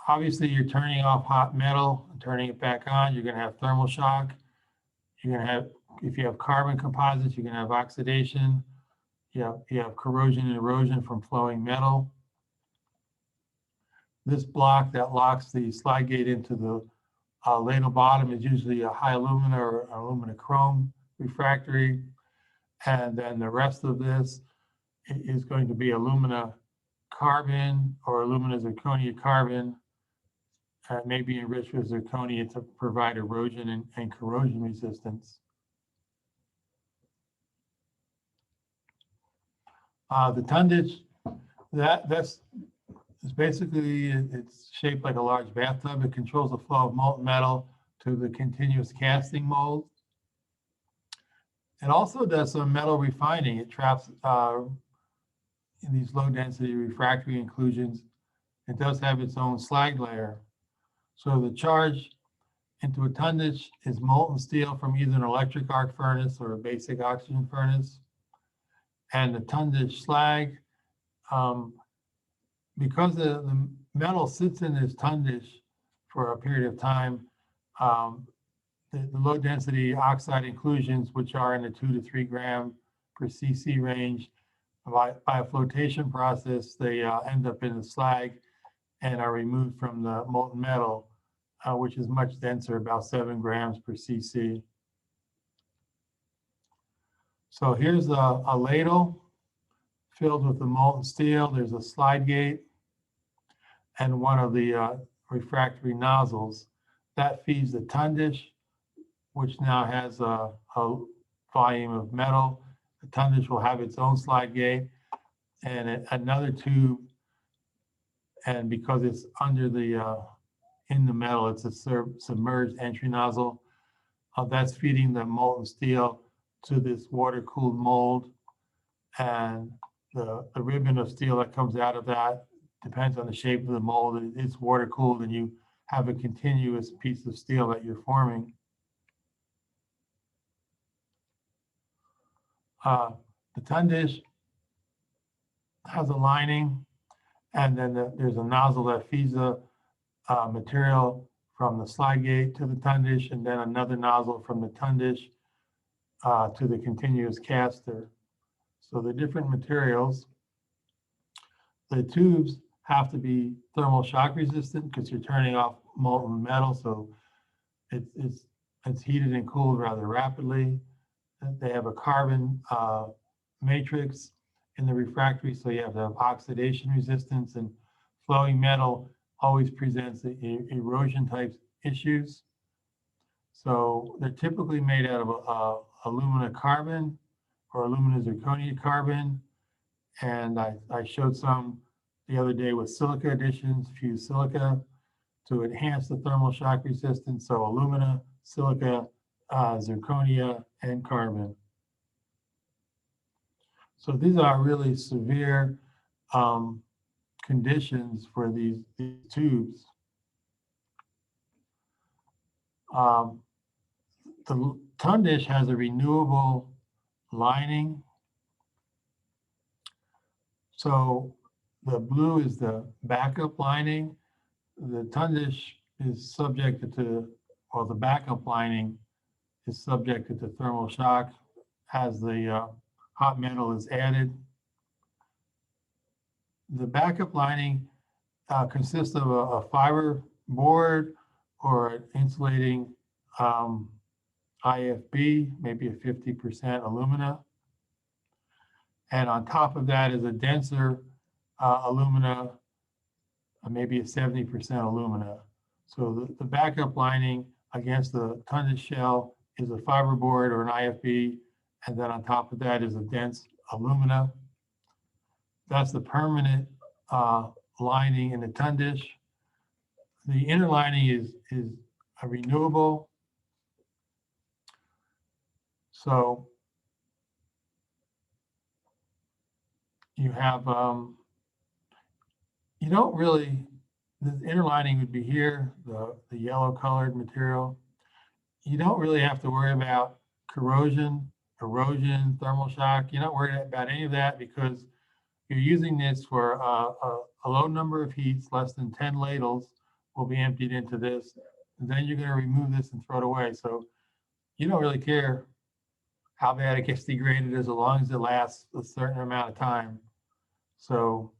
Speaker 1: Obviously, you're turning off hot metal and turning it back on. You're going to have thermal shock. You're going to have, if you have carbon composites, you're going to have oxidation. You have corrosion and erosion from flowing metal. This block that locks the slide gate into the ladle bottom is usually a high alumina or alumina chrome refractory. And then the rest of this is going to be alumina carbon or alumina zirconia carbon, maybe enriched with zirconia to provide erosion and corrosion resistance. The tun dish, that's basically, it's shaped like a large bathtub. It controls the flow of molten metal to the continuous casting mold. It also does some metal refining. It traps in these low density refractory inclusions. It does have its own slag layer. So the charge into a tun dish is molten steel from either an electric arc furnace or a basic oxygen furnace. And the tun dish slag, because the metal sits in this tun dish for a period of time, the low density oxide inclusions, which are in the 2 to 3 gram per cc range, By a flotation process, they end up in the slag and are removed from the molten metal, which is much denser, about 7 grams per cc. So here's a ladle filled with the molten steel. There's a slide gate and one of the refractory nozzles. That feeds the tun dish, which now has a volume of metal. The tun dish will have its own slide gate and another tube. And because it's under the in the metal, it's a submerged entry nozzle. That's feeding the molten steel to this water-cooled mold. And the ribbon of steel that comes out of that depends on the shape of the mold. It's water-cooled, and you have a continuous piece of steel that you're forming. The tun dish has a lining, and then there's a nozzle that feeds the material from the slide gate to the tun dish, and then another nozzle from the tun dish to the continuous caster. So the different materials, the tubes have to be thermal shock resistant because you're turning off molten metal, so it's heated and cooled rather rapidly. They have a carbon matrix in the refractory, so you have to have oxidation resistance, and flowing metal always presents erosion type issues. So they're typically made out of alumina carbon or alumina zirconia carbon. And I showed some the other day with silica additions, fused silica to enhance the thermal shock resistance. So alumina, silica, zirconia, and carbon. So these are really severe conditions for these tubes. The tun dish has a renewable lining. So the blue is the backup lining. The tun dish is subjected to, or the backup lining is subjected to thermal shock as the hot metal is added. The backup lining consists of a fiber board or an insulating IFB, maybe a 50% alumina. And on top of that is a denser alumina, maybe a 70% alumina. So the backup lining against the tun dish shell is a fiberboard or an IFB, and then on top of that is a dense alumina. That's the permanent lining in the tun dish. The inner lining is a renewable. So you have, you don't really, the inner lining would be here, the yellow colored material. You don't really have to worry about corrosion, erosion, thermal shock. You're not worried about any of that because you're using this for a low number of heats, less than 10 ladles will be emptied into this. And then you're going to remove this and throw it away. So you don't really care how bad it gets degraded as long as it lasts a certain amount of time. So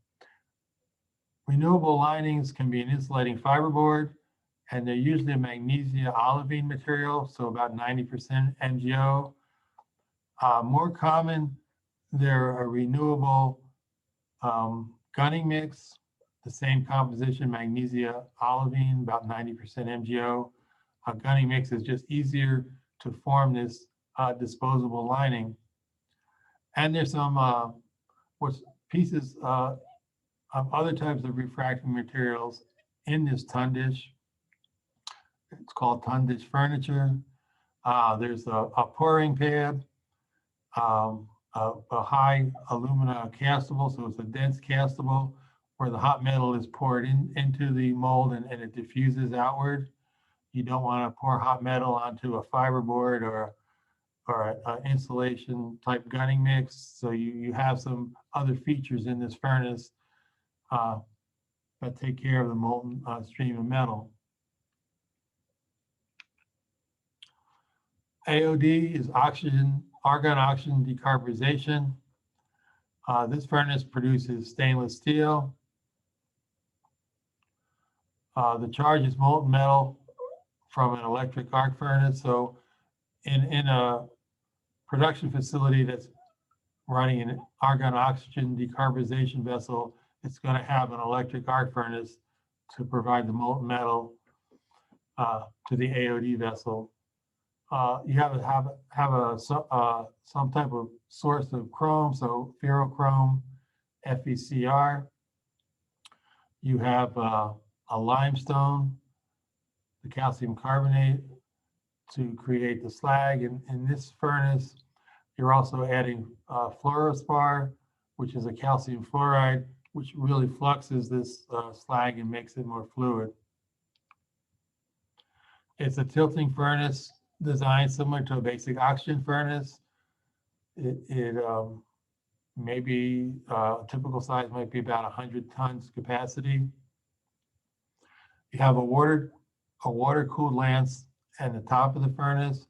Speaker 1: renewable linings can be an insulating fiberboard, and they're usually a magnesia olivine material, so about 90% MgO. More common, they're a renewable gunning mix, the same composition, magnesia olivine, about 90% MgO. A gunning mix is just easier to form this disposable lining. And there's some pieces of other types of refracting materials in this tun dish. It's called tun dish furniture. There's a pouring pad, a high alumina castable, so it's a dense castable where the hot metal is poured into the mold and it diffuses outward. You don't want to pour hot metal onto a fiberboard or an insulation type gunning mix. So you have some other features in this furnace that take care of the molten stream of metal. AOD is argon oxygen decarburization. This furnace produces stainless steel. The charge is molten metal from an electric arc furnace. So in a production facility that's running an argon oxygen decarbonization vessel, it's going to have an electric arc furnace to provide the molten metal to the AOD vessel. You have to have some type of source of chrome, so ferrochrome, FeCr. You have a limestone, the calcium carbonate, to create the slag. And in this furnace, you're also adding fluorospar, which is a calcium fluoride, which really fluxes this slag and makes it more fluid. It's a tilting furnace designed similar to a basic oxygen furnace. It maybe typical size might be about 100 tons capacity. You have a water-cooled lance at the top of the furnace.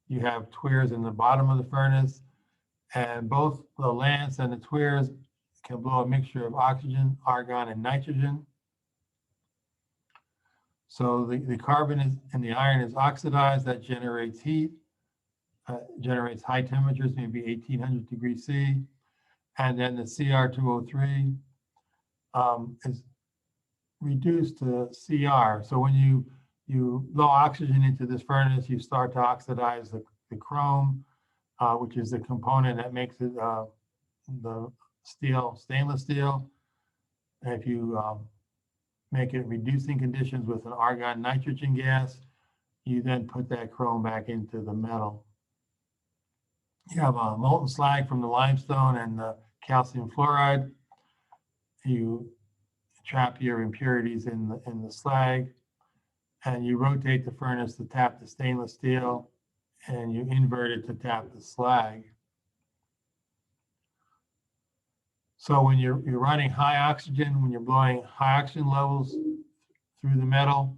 Speaker 1: You have tuyeres in the bottom of the furnace, and both the lance and the tuyeres can blow a mixture of oxygen, argon, and nitrogen. So the carbon and the iron is oxidized. That generates heat, generates high temperatures, maybe 1800 degrees C. And then the Cr2O3 is reduced to Cr. So when you blow oxygen into this furnace, you start to oxidize the chrome, which is the component that makes it the steel, stainless steel. And if you make it reducing conditions with an argon nitrogen gas, you then put that chrome back into the metal. You have a molten slag from the limestone and the calcium fluoride. You trap your impurities in the slag, and you rotate the furnace to tap the stainless steel, and you invert it to tap the slag. So when you're running high oxygen, when you're blowing high oxygen levels through the metal,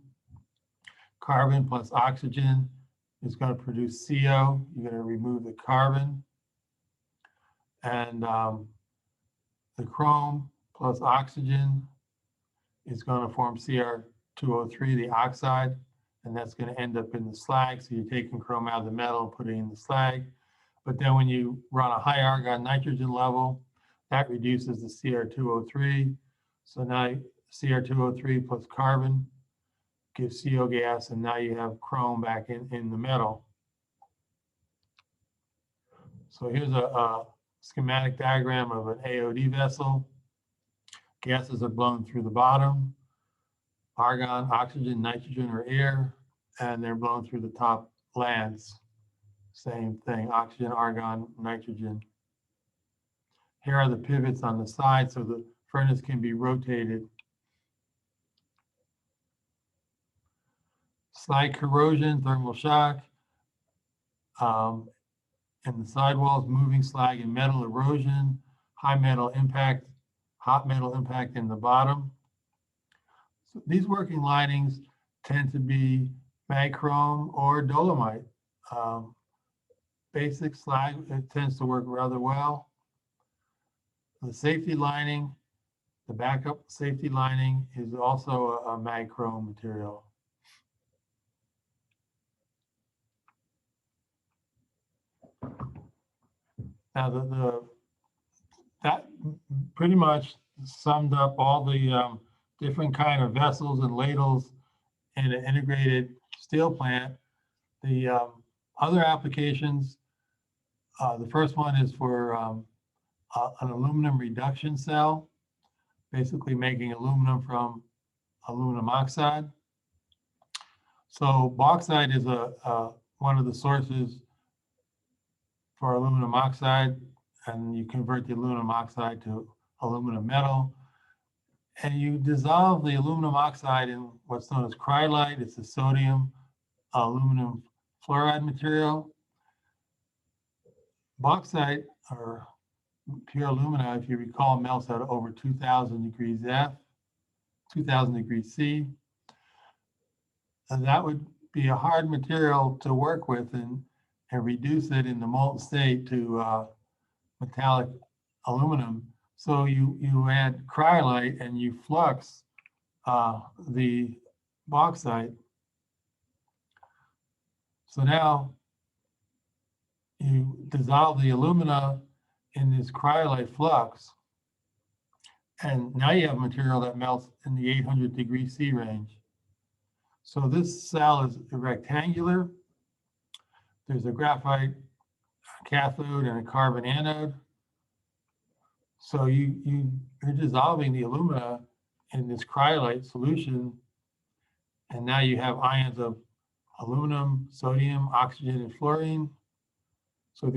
Speaker 1: carbon plus oxygen is going to produce CO. You're going to remove the carbon, and the chrome plus oxygen is going to form Cr2O3, the oxide, and that's going to end up in the slag. So you're taking chrome out of the metal and putting it in the slag. But then when you run a high argon nitrogen level, that reduces the Cr2O3. So now Cr2O3 plus carbon gives CO gas, and now you have chrome back in the metal. So here's a schematic diagram of an AOD vessel. Gases are blown through the bottom, argon, oxygen, nitrogen, or air, and they're blown through the top lance. Same thing, oxygen, argon, nitrogen. Here are the pivots on the side so the furnace can be rotated. Slag corrosion, thermal shock, and the sidewalls, moving slag and metal erosion, hot metal impact in the bottom. So these working linings tend to be mag chrome or dolomite. Basic slag, it tends to work rather well. The safety lining, the backup safety lining, is also a mag chrome material. Now that pretty much summed up all the different kind of vessels and ladles in an integrated steel plant. The other applications, the first one is for an aluminum reduction cell, basically making aluminum from aluminum oxide. So bauxite is one of the sources for aluminum oxide, and you convert the aluminum oxide to aluminum metal. And you dissolve the aluminum oxide in what's known as cryolite. It's a sodium aluminum fluoride material. Bauxite, or pure alumina, if you recall, melts at over 2000 degrees F, 2000 degrees C. And that would be a hard material to work with and reduce it in the molten state to metallic aluminum. So you add cryolite and you flux the bauxite. So now you dissolve the alumina in this cryolite flux, and now you have material that melts in the 800 C range. So this cell is rectangular. There's a graphite cathode and a carbon anode. So you're dissolving the alumina in this cryolite solution, and now you have ions of aluminum, sodium, oxygen, and fluorine. So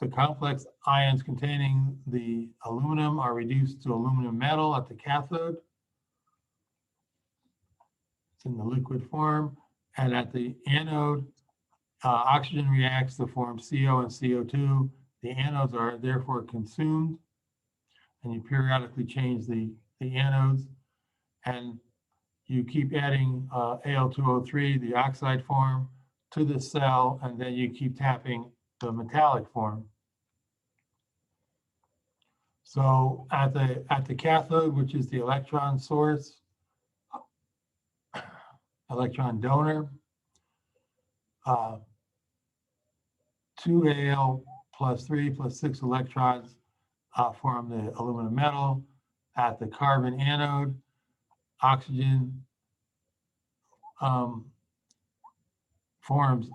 Speaker 1: the complex ions containing the aluminum are reduced to aluminum metal at the cathode. It's in the liquid form. And at the anode, oxygen reacts to form CO and CO2. The anodes are therefore consumed, and you periodically change the anodes. And you keep adding Al2O3, the oxide form, to the cell, and then you keep tapping the metallic form. So at the cathode, which is the electron source, electron donor, 2Al plus 3 plus 6 electrons form the aluminum metal. At the carbon anode, oxygen forms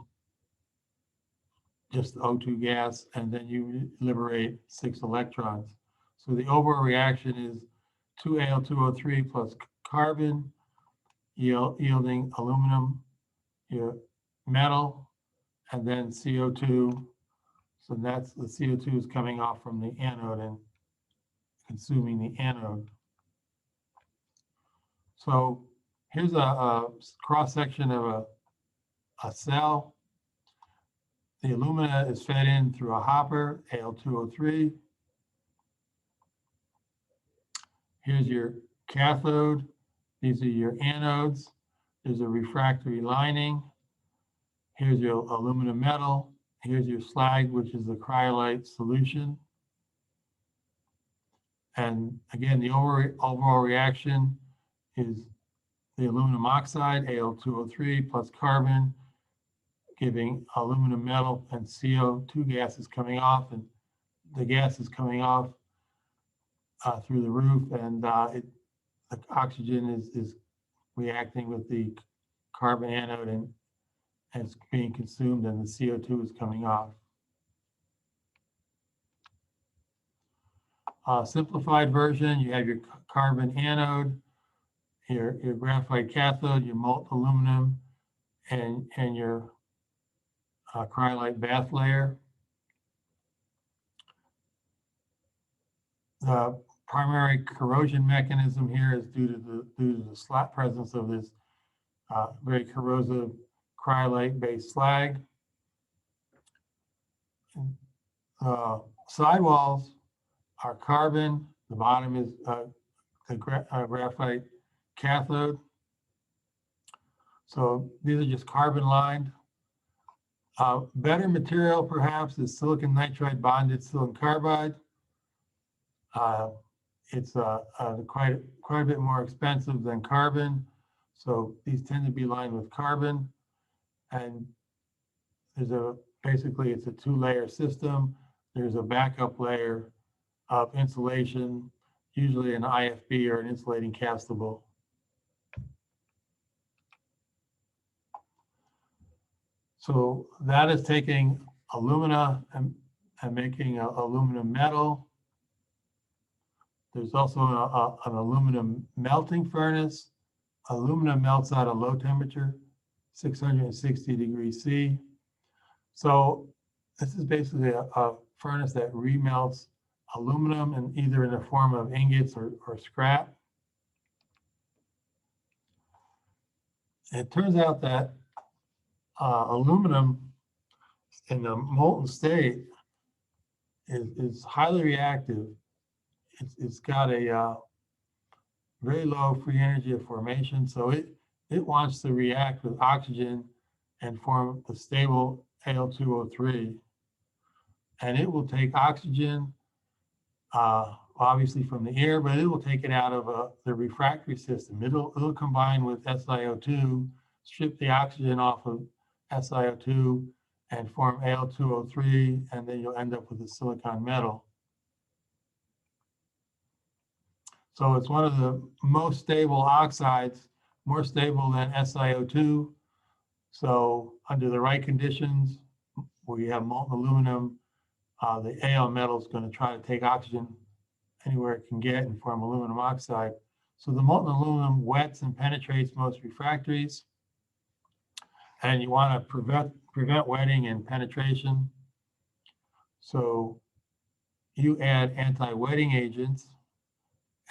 Speaker 1: just O2 gas, and then you liberate 6 electrons. So the overall reaction is 2Al2O3 plus carbon, yielding aluminum metal, and then CO2. So that's the CO2 is coming off from the anode and consuming the anode. So here's a cross-section of a cell. The alumina is fed in through a hopper, Al2O3. Here's your cathode. These are your anodes. There's a refractory lining. Here's your aluminum metal. Here's your slag, which is the cryolite solution. And again, the overall reaction is the aluminum oxide, Al2O3 plus carbon, giving aluminum metal, and CO2 gas is coming off, and the gas is coming off through the roof, and the oxygen is reacting with the carbon anode, and it's being consumed, and the CO2 is coming off. Simplified version, you have your carbon anode, your graphite cathode, your molten aluminum, and your cryolite bath layer. The primary corrosion mechanism here is due to the presence of this very corrosive cryolite-based slag. Sidewalls are carbon. The bottom is the graphite cathode. So these are just carbon lined. Better material perhaps is silicon nitride bonded silicon carbide. It's quite a bit more expensive than carbon. So these tend to be lined with carbon. And basically it's a 2-layer system. There's a backup layer of insulation, usually an IFB or an insulating castable. So that is taking alumina and making aluminum metal. There's also an aluminum melting furnace. Aluminum melts at a low temperature, 660 C. So this is basically a furnace that remelts aluminum, and either in the form of ingots or scrap. It turns out that aluminum in the molten state is highly reactive. It's got a very low free energy of formation, so it wants to react with oxygen and form the stable Al2O3. And it will take oxygen obviously from the air, but it will take it out of the refractory system. It'll combine with SiO2, strip the oxygen off of SiO2 and form Al2O3, and then you'll end up with a silicon metal. So it's one of the most stable oxides, more stable than SiO2. So under the right conditions, where you have molten aluminum, the Al metal is going to try to take oxygen anywhere it can get and form aluminum oxide. So the molten aluminum wets and penetrates most refractories. And you want to prevent wetting and penetration. So you add anti-wetting agents.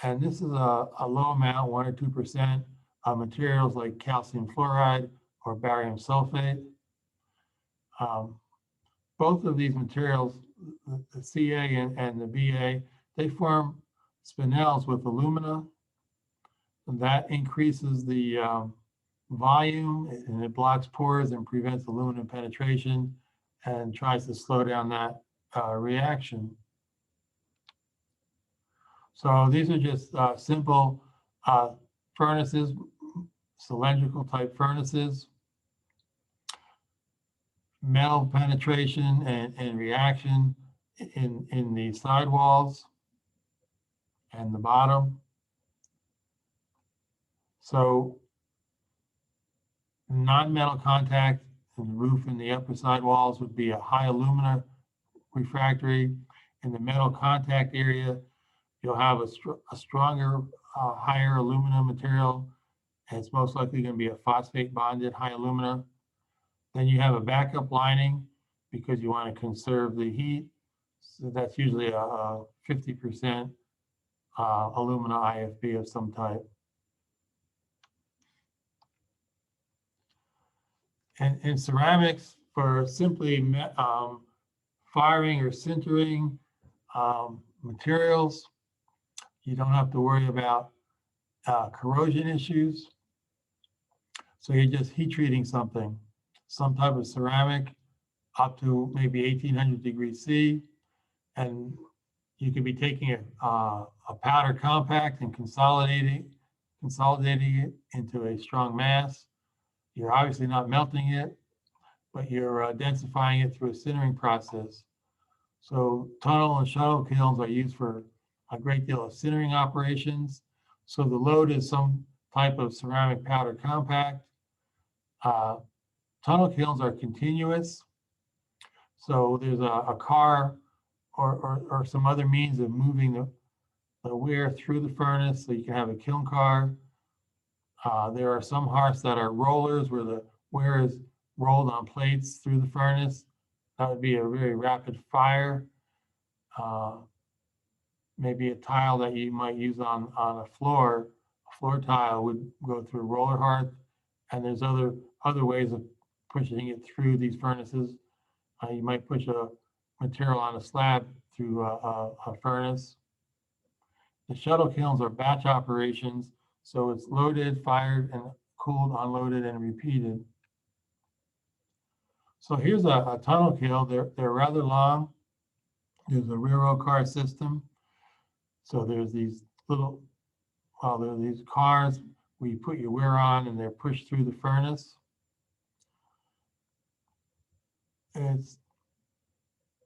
Speaker 1: And this is a low amount, 1 or 2%, of materials like calcium fluoride or barium sulfate. Both of these materials, the Ca and the Ba, they form spinels with alumina, and that increases the volume, and it blocks pores and prevents aluminum penetration and tries to slow down that reaction. So these are just simple furnaces, cylindrical type furnaces. Metal penetration and reaction in the sidewalls and the bottom. So non-metal contact in the roof and the upper sidewalls would be a high alumina refractory. In the metal contact area, you'll have a stronger, higher alumina material, and it's most likely going to be a phosphate bonded high alumina. Then you have a backup lining because you want to conserve the heat. So that's usually a 50% alumina IFB of some type. And in ceramics, for simply firing or sintering materials, you don't have to worry about corrosion issues. So you're just heat treating something, some type of ceramic up to maybe 1800 degrees C. And you could be taking a powder compact and consolidating it into a strong mass. You're obviously not melting it, but you're densifying it through a sintering process. So tunnel and shuttle kilns are used for a great deal of sintering operations. So the load is some type of ceramic powder compact. Tunnel kilns are continuous. So there's a car or some other means of moving the wear through the furnace, so you can have a kiln car. There are some hearths that are rollers where the wear is rolled on plates through the furnace. That would be a very rapid fire. Maybe a tile that you might use on a floor tile would go through a roller hearth. And there's other ways of pushing it through these furnaces. You might push a material on a slab through a furnace. The shuttle kilns are batch operations, so it's loaded, fired, and cooled, unloaded, and repeated. So here's a tunnel kiln. They're rather long. There's a railroad car system. So there's these there are these cars where you put your wear on and they're pushed through the furnace. It's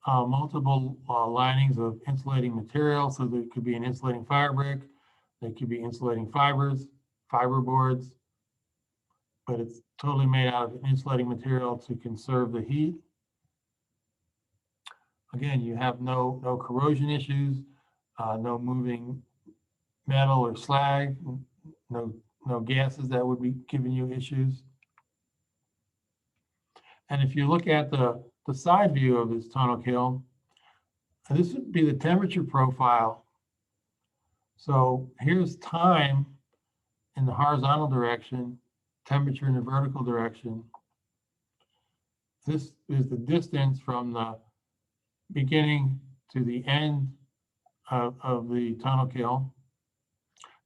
Speaker 1: multiple linings of insulating material. So there could be an insulating fire brick. There could be insulating fibers, fiber boards, but it's totally made out of insulating material to conserve the heat. Again, you have no corrosion issues, no moving metal or slag, no gases that would be giving you issues. And if you look at the side view of this tunnel kiln, this would be the temperature profile. So here's time in the horizontal direction, temperature in the vertical direction. This is the distance from the beginning to the end of the tunnel kiln.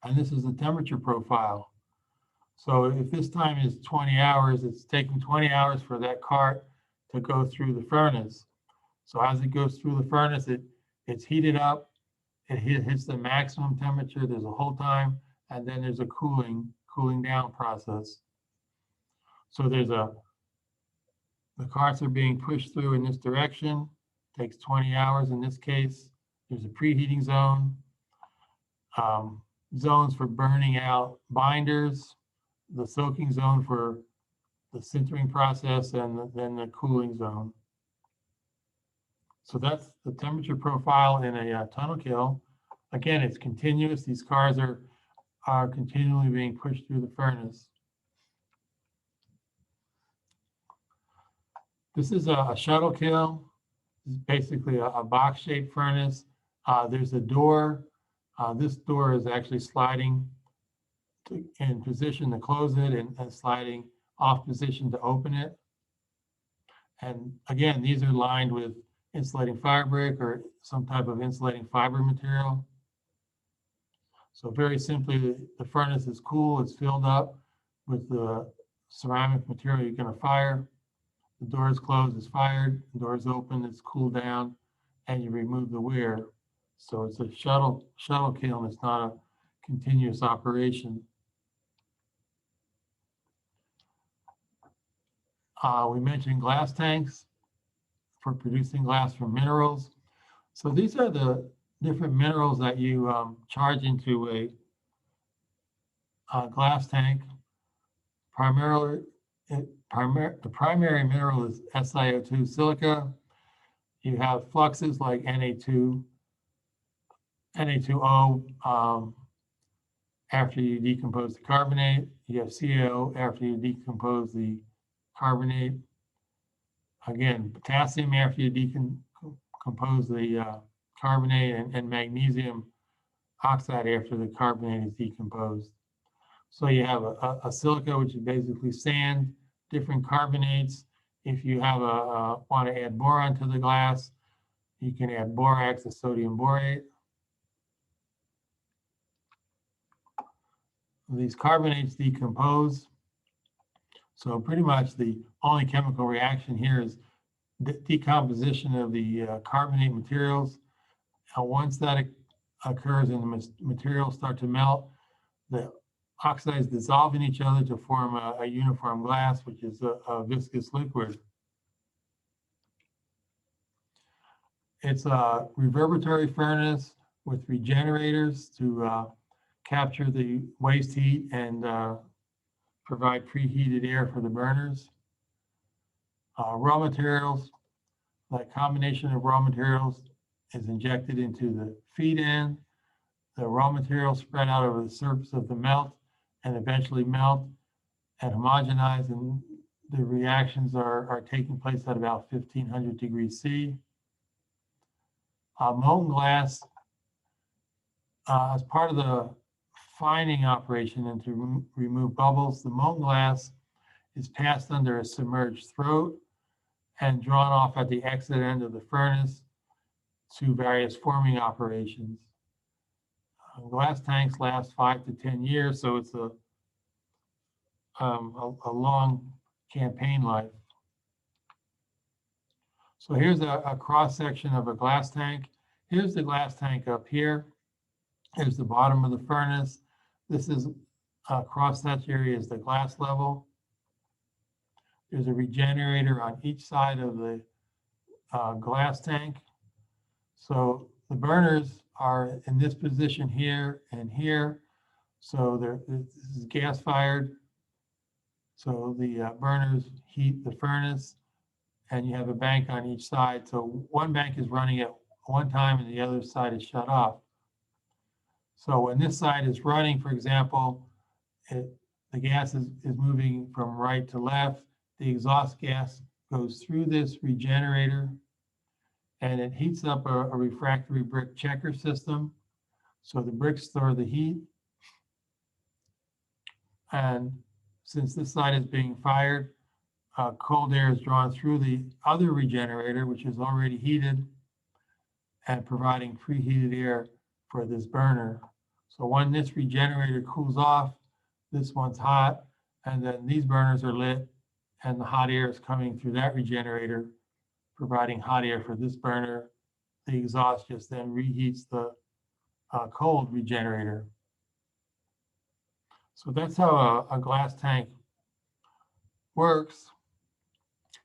Speaker 1: And this is the temperature profile. So if this time is 20 hours, it's taking 20 hours for that cart to go through the furnace. So as it goes through the furnace, it's heated up hits the maximum temperature, there's a hold time, and then there's a cooling down process. So the carts are being pushed through in this direction, takes 20 hours in this case. There's a preheating zone, zones for burning out binders, the soaking zone for the sintering process, and then the cooling zone. So that's the temperature profile in a tunnel kiln. Again, it's continuous. These cars are continually being pushed through the furnace. This is a shuttle kiln. This is basically a box-shaped furnace. There's a door. This door is actually sliding in position to close it and sliding off position to open it. And again, these are lined with insulating firebrick or some type of insulating fiber material. So very simply, the furnace is cool, it's filled up with the ceramic material you're going to fire. The door is closed, it's fired. The door is open, it's cooled down, and you remove the wear. So it's a shuttle kiln. It's not a continuous operation. We mentioned glass tanks for producing glass from minerals. So these are the different minerals that you charge into a glass tank. Primarily, the primary mineral is SiO2 silica. You have fluxes like Na2O after you decompose the carbonate. You have CaO after you decompose the carbonate. Again, potassium after you decompose the carbonate, and magnesium oxide after the carbonate is decomposed. So you have a silica, which is basically sand, different carbonates. If you have want to add boron to the glass, you can add borax and sodium borate. These carbonates decompose. So pretty much the only chemical reaction here is decomposition of the carbonate materials. And once that occurs and the materials start to melt, the oxides dissolve in each other to form a uniform glass, which is a viscous liquid. It's a reverberatory furnace with regenerators to capture the waste heat and provide preheated air for the burners. Raw materials, that combination of raw materials is injected into the feed end. The raw materials spread out over the surface of the melt and eventually melt and homogenize, and the reactions are taking place at about 1500 degrees C. Molten glass, as part of the fining operation and to remove bubbles, the molten glass is passed under a submerged throat and drawn off at the exit end of the furnace to various forming operations. Glass tanks last 5 to 10 years, so it's a long campaign life. So here's a cross section of a glass tank. Here's the glass tank up here. Here's the bottom of the furnace. This is across that area is the glass level. There's a regenerator on each side of the glass tank. So the burners are in this position here and here. So this is gas fired. So the burners heat the furnace, and you have a bank on each side. So one bank is running at one time and the other side is shut off. So when this side is running, for example, the gas is moving from right to left. The exhaust gas goes through this regenerator and it heats up a refractory brick checker system. So the bricks store the heat. And since this side is being fired, cold air is drawn through the other regenerator, which is already heated, and providing preheated air for this burner. So when this regenerator cools off, this one's hot, and then these burners are lit, and the hot air is coming through that regenerator, providing hot air for this burner. The exhaust just then reheats the cold regenerator. So that's how a glass tank works.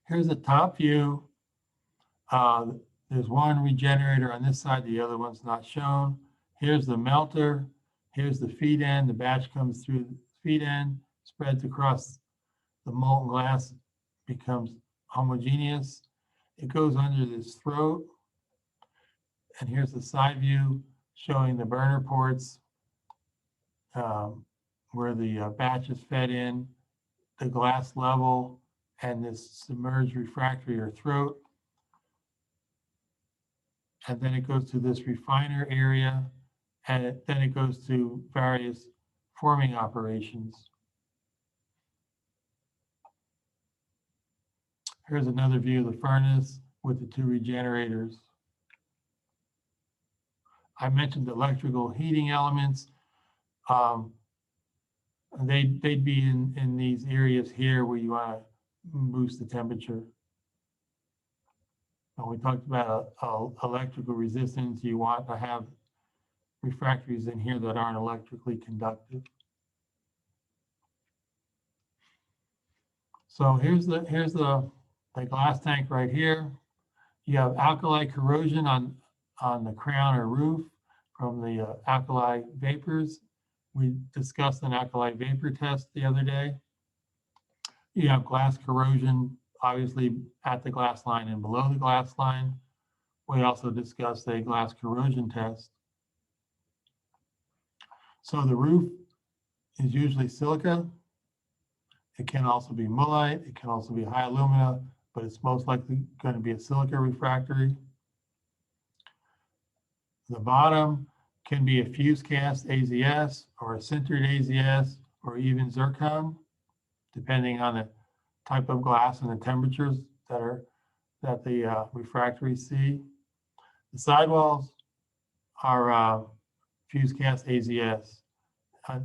Speaker 1: Here's the top view. There's one regenerator on this side, the other one's not shown. Here's the melter. Here's the feed end. The batch comes through the feed end, spreads across the molten glass, becomes homogeneous. It goes under this throat. And here's the side view showing the burner ports where the batch is fed in, the glass level, and this submerged refractory or throat. And then it goes to this refiner area, and then it goes to various forming operations. Here's another view of the furnace with the two regenerators. I mentioned electrical heating elements. They'd be in these areas here where you want to boost the temperature. When we talked about electrical resistance, you want to have refractories in here that aren't electrically conductive. So here's the glass tank right here. You have alkali corrosion on the crown or roof from the alkali vapors. We discussed an alkali vapor test the other day. You have glass corrosion, obviously at the glass line and below the glass line. We also discussed a glass corrosion test. So the roof is usually silica. It can also be mullite. It can also be high alumina, but it's most likely going to be a silica refractory. The bottom can be a fused cast AZS or a sintered AZS or even zircon, depending on the type of glass and the temperatures that the refractories see. The sidewalls are fused cast AZS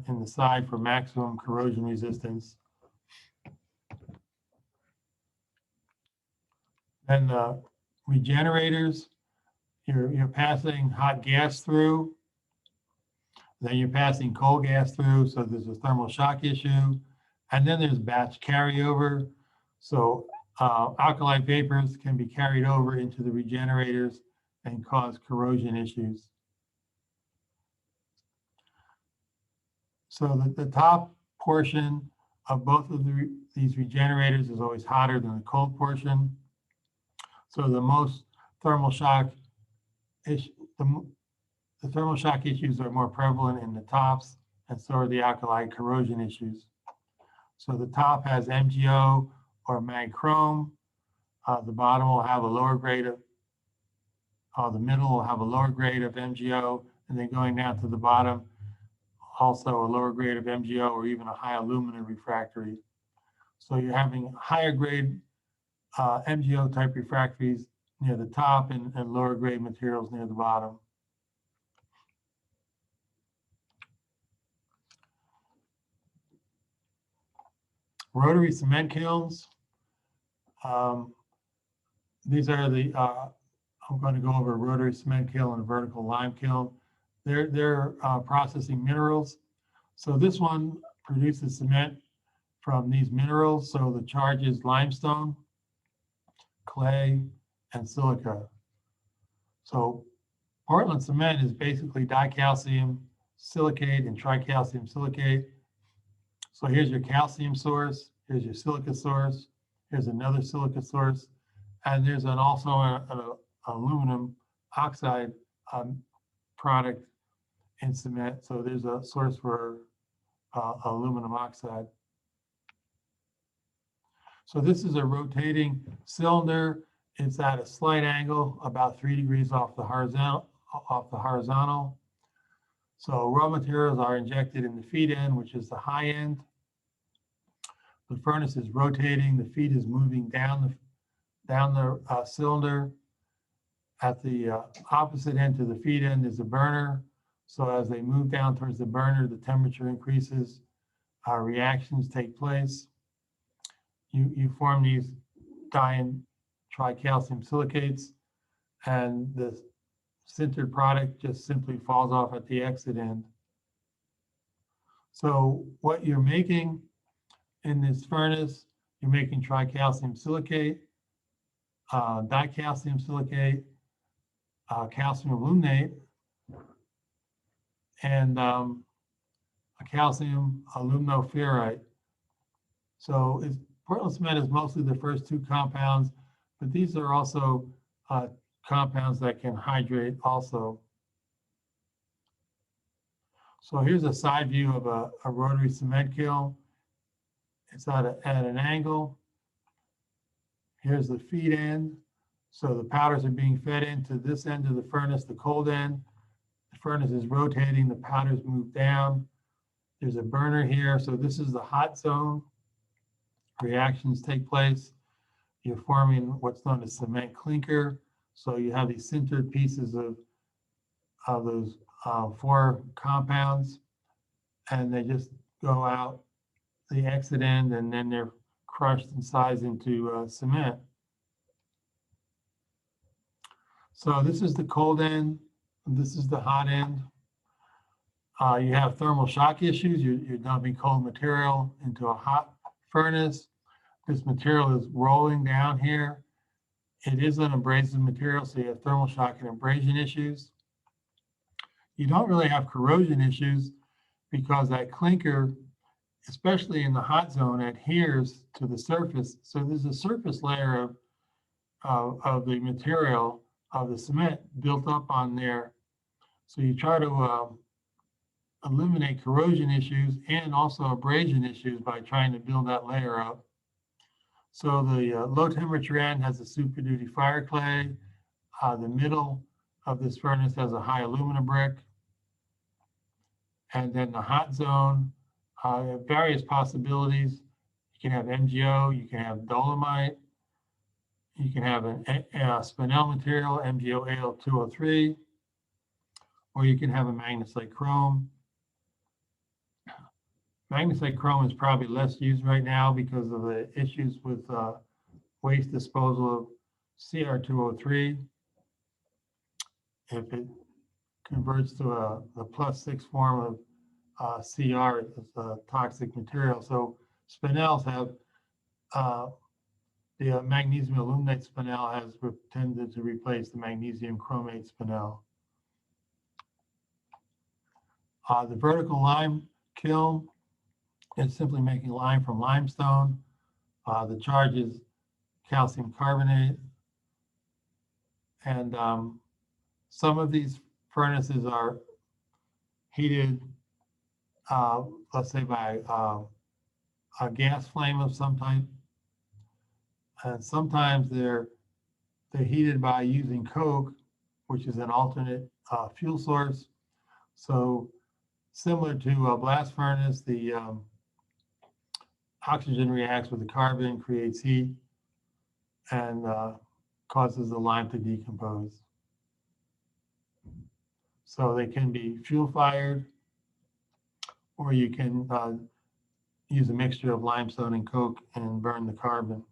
Speaker 1: in the side for maximum corrosion resistance. Then the regenerators, you're passing hot gas through, then you're passing cold gas through, so there's a thermal shock issue, and then there's batch carryover. So alkali vapors can be carried over into the regenerators and cause corrosion issues. So the top portion of both of these regenerators is always hotter than the cold portion. So the most thermal shock issue, the thermal shock issues are more prevalent in the tops, and so are the alkali corrosion issues. So the top has MgO or mag chrome. The bottom will have a lower grade of, the middle will have a lower grade of MgO, and then going down to the bottom, also a lower grade of MgO or even a high alumina refractory. So you're having higher grade MgO type refractories near the top and lower grade materials near the bottom. Rotary cement kilns. These are the, I'm going to go over a rotary cement kiln and a vertical lime kiln. They're processing minerals. So this one produces cement from these minerals. So the charge is limestone, clay, and silica. So Portland cement is basically dicalcium silicate and tricalcium silicate. So here's your calcium source, here's your silica source, here's another silica source, and there's also an aluminum oxide product in cement. So there's a source for aluminum oxide. So this is a rotating cylinder. It's at a slight angle, about 3 degrees off the horizontal. So raw materials are injected in the feed end, which is the high end. The furnace is rotating. The feed is moving down the cylinder. At the opposite end to the feed end is a burner. So as they move down towards the burner, the temperature increases. Reactions take place. You form these di and tricalcium silicates, and the sintered product just simply falls off at the exit end. So what you're making in this furnace, you're making tricalcium silicate, dicalcium silicate, calcium aluminate, and a calcium aluminoferrite. So Portland cement is mostly the first two compounds, but these are also compounds that can hydrate also. So here's a side view of a rotary cement kiln. It's at an angle. Here's the feed end. So the powders are being fed into this end of the furnace, the cold end. The furnace is rotating, the powders move down. There's a burner here. So this is the hot zone. Reactions take place. You're forming what's known as cement clinker. So you have these sintered pieces of those four compounds, and they just go out the exit end, and then they're crushed and sized into cement. So this is the cold end, and this is the hot end. You have thermal shock issues. You're dumping cold material into a hot furnace. This material is rolling down here. It is an abrasive material, so you have thermal shock and abrasion issues. You don't really have corrosion issues because that clinker, especially in the hot zone, adheres to the surface. So there's a surface layer of the material of the cement built up on there. So you try to eliminate corrosion issues and also abrasion issues by trying to build that layer up. So the low temperature end has a super duty fire clay. The middle of this furnace has a high alumina brick. And then the hot zone, various possibilities. You can have MgO, you can have dolomite, you can have a spinel material, MgO-Al2O3, or you can have a magnesite chrome. Magnesite chrome is probably less used right now because of the issues with waste disposal of Cr2O3. If it converts to a +6 form of Cr, it's a toxic material. So spinels have, the magnesium aluminate spinel has tended to replace the magnesium chromate spinel. The vertical lime kiln is simply making lime from limestone. The charge is calcium carbonate. And some of these furnaces are heated, let's say by a gas flame of some type. And sometimes they're heated by using coke, which is an alternate fuel source. So similar to a blast furnace, the oxygen reacts with the carbon, creates heat, and causes the lime to decompose. So they can be fuel fired, or you can use a mixture of limestone and coke and burn the carbon.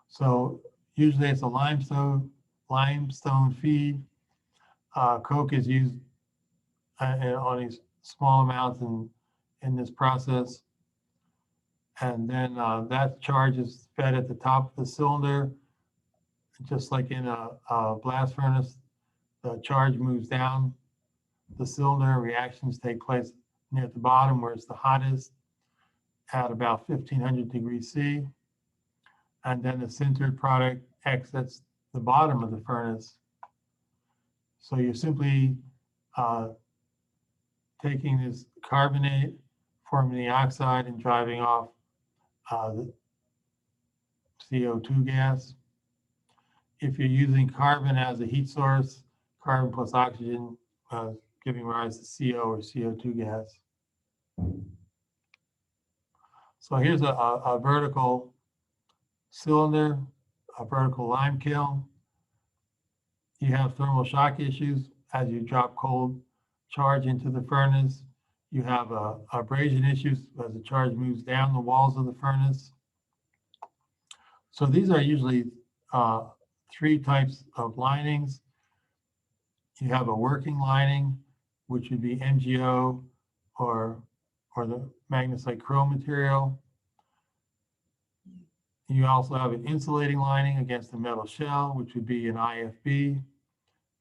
Speaker 1: So usually it's a limestone feed. Coke is used on these small amounts in this process. And then that charge is fed at the top of the cylinder. Just like in a blast furnace, the charge moves down the cylinder. Reactions take place near the bottom where it's the hottest at about 1500 degrees C. And then the sintered product exits the bottom of the furnace. So you're simply taking this carbonate, forming the oxide, and driving off the CO2 gas. If you're using carbon as a heat source, carbon plus oxygen giving rise to CO or CO2 gas. So here's a vertical cylinder, a vertical lime kiln. You have thermal shock issues as you drop cold charge into the furnace. You have abrasion issues as the charge moves down the walls of the furnace. So these are usually three types of linings. You have a working lining, which would be MgO or the magnesite chrome material. You also have an insulating lining against the metal shell, which would be an IFB.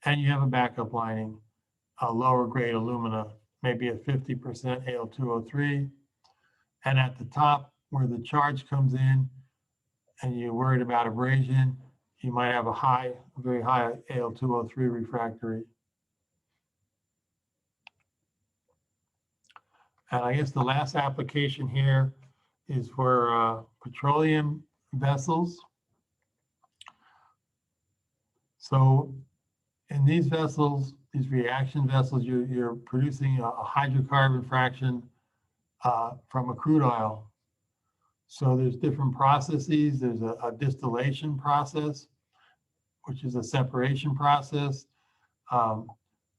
Speaker 1: And you have a backup lining, a lower grade alumina, maybe a 50% Al2O3. And at the top, where the charge comes in, and you're worried about abrasion, you might have a very high Al2O3 refractory. And I guess the last application here is for petroleum vessels. So in these vessels, these reaction vessels, you're producing a hydrocarbon fraction from a crude oil. So there's different processes. There's a distillation process, which is a separation process.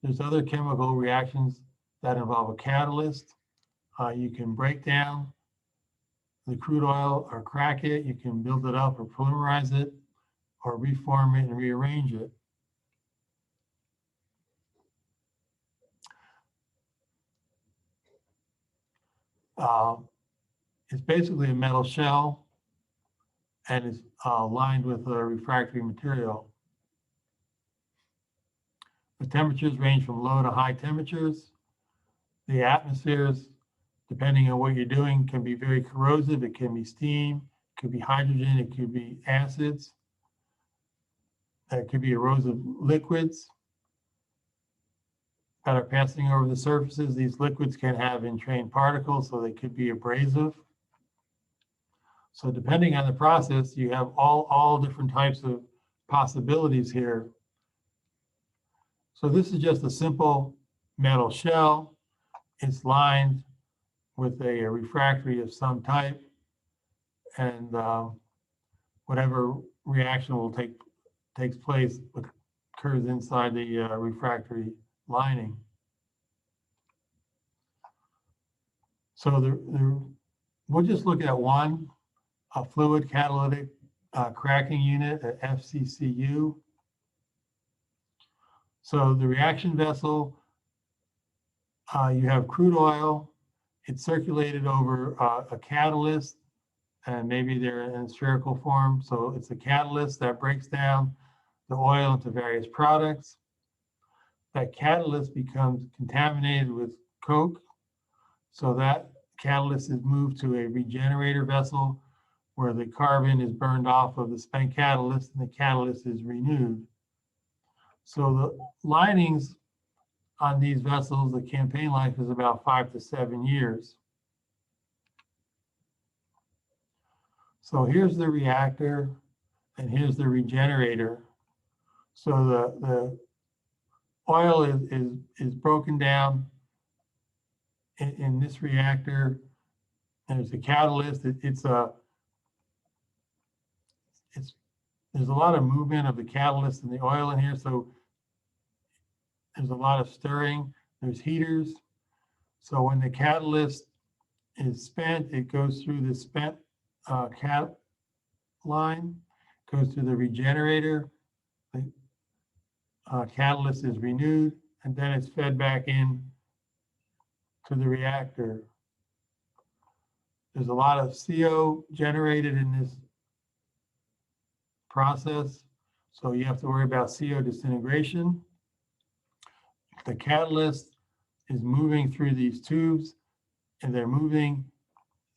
Speaker 1: There's other chemical reactions that involve a catalyst. You can break down the crude oil or crack it. You can build it up or polymerize it or reform it and rearrange it. It's basically a metal shell and is lined with a refractory material. The temperatures range from low to high temperatures. The atmospheres, depending on what you're doing, can be very corrosive. It can be steam, it could be hydrogen, it could be acids. It could be erosive liquids that are passing over the surfaces. These liquids can have entrained particles, so they could be abrasive. So depending on the process, you have all different types of possibilities here. So this is just a simple metal shell. It's lined with a refractory of some type, and whatever reaction will takes place occurs inside the refractory lining. So we'll just look at one, a fluid catalytic cracking unit, a FCCU. So the reaction vessel, you have crude oil. It's circulated over a catalyst, and maybe they're in spherical form. So it's a catalyst that breaks down the oil into various products. That catalyst becomes contaminated with coke. So that catalyst is moved to a regenerator vessel where the carbon is burned off of the spent catalyst and the catalyst is renewed. So the linings on these vessels, the campaign life is about 5 to 7 years. So here's the reactor and here's the regenerator. So the oil is broken down in this reactor. And there's a catalyst. There's a lot of movement of the catalyst and the oil in here. So there's a lot of stirring. There's heaters. So when the catalyst is spent, it goes through the spent cat line, goes to the regenerator. The catalyst is renewed, and then it's fed back in to the reactor. There's a lot of CO generated in this process, so you have to worry about CO disintegration. The catalyst is moving through these tubes, and they're moving,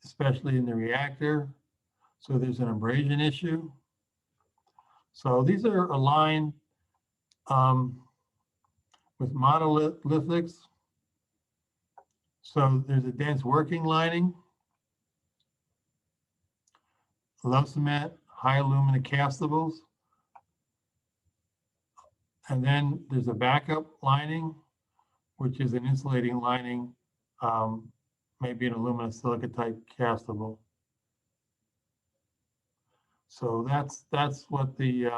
Speaker 1: especially in the reactor. So there's an abrasion issue. So these are aligned with monolithics. So there's a dense working lining, low cement, high alumina castables. And then there's a backup lining, which is an insulating lining, maybe an alumina silica type castable. So that's what the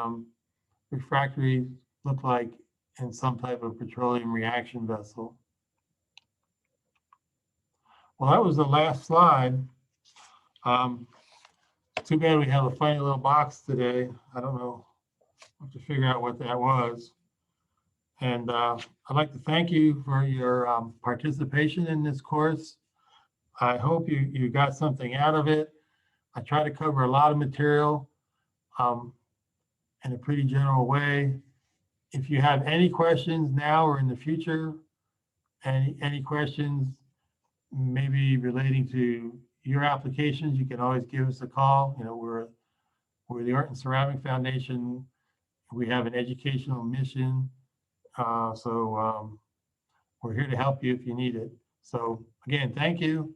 Speaker 1: refractories look like in some type of petroleum reaction vessel. Well, that was the last slide. Too bad we have a funny little box today. I don't know have to figure out what that was. And I'd like to thank you for your participation in this course. I hope you got something out of it. I try to cover a lot of material in a pretty general way. If you have any questions now or in the future, any questions maybe relating to your applications, you can always give us a call. You know, we're the Art and Ceramic Foundation. We have an educational mission. So we're here to help you if you need it. So again, thank you.